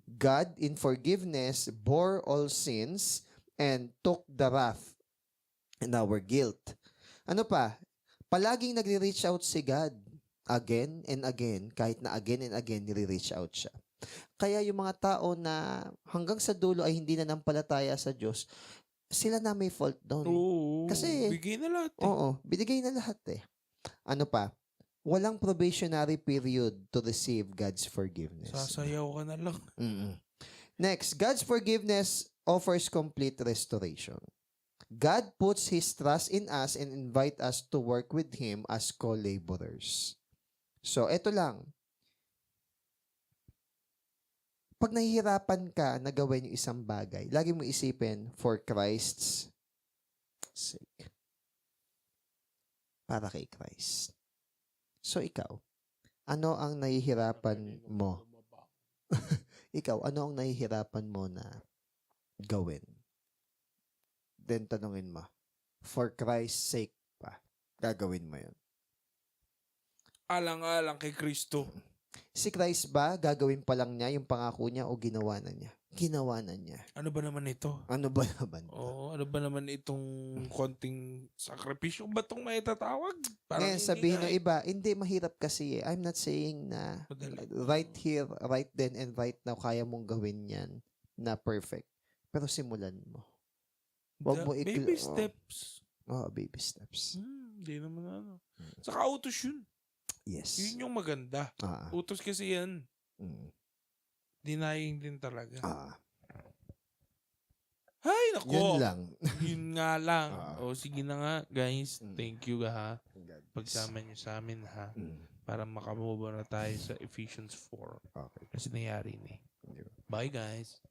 God, in forgiveness, bore all sins and took the wrath and our guilt. Ano pa? Palaging nagre-reach out si God again and again, kahit na again and again nire-reach out siya. Kaya yung mga tao na hanggang sa dulo ay hindi na nampalataya sa Diyos, sila na may fault doon. Kasi, bigay na lahat eh. Oo, binigay na lahat eh. Ano pa? Walang probationary period to receive God's forgiveness. Sasayaw ka na lang. Next, God's forgiveness offers complete restoration. God puts His trust in us and invite us to work with Him as co-laborers. So, eto lang. Pag nahihirapan ka na gawin yung isang bagay, lagi mo isipin, for Christ's sake. Para kay Christ. So, ikaw, ano ang nahihirapan mo? Ikaw, ano ang nahihirapan mo na gawin? Then, tanungin mo, for Christ's sake pa, gagawin mo yun. Alang-alang kay Kristo. Si Christ ba, gagawin pa lang niya yung pangako niya o ginawa na niya? Ginawa na niya. Ano ba naman ito? Ano ba naman? Oo, ano ba naman itong konting sakripisyo ba itong maitatawag? Ngayon, sabihin ng iba, hindi, mahirap kasi eh. I'm not saying na right here, right then, and right now, kaya mong gawin yan na perfect. Pero simulan mo. Wag mo Baby steps. Baby steps. Hindi naman ano. Saka utos yun. Yes. Yun yung maganda. Utos kasi yan. Denying din talaga. Ay, nako. Yun lang. Yun nga lang. Sige na nga, guys. Thank you ha. Pagsama nyo sa amin ha. Para makamove na tayo sa Ephesians 4. Okay. Kasi nangyari na eh. Bye guys.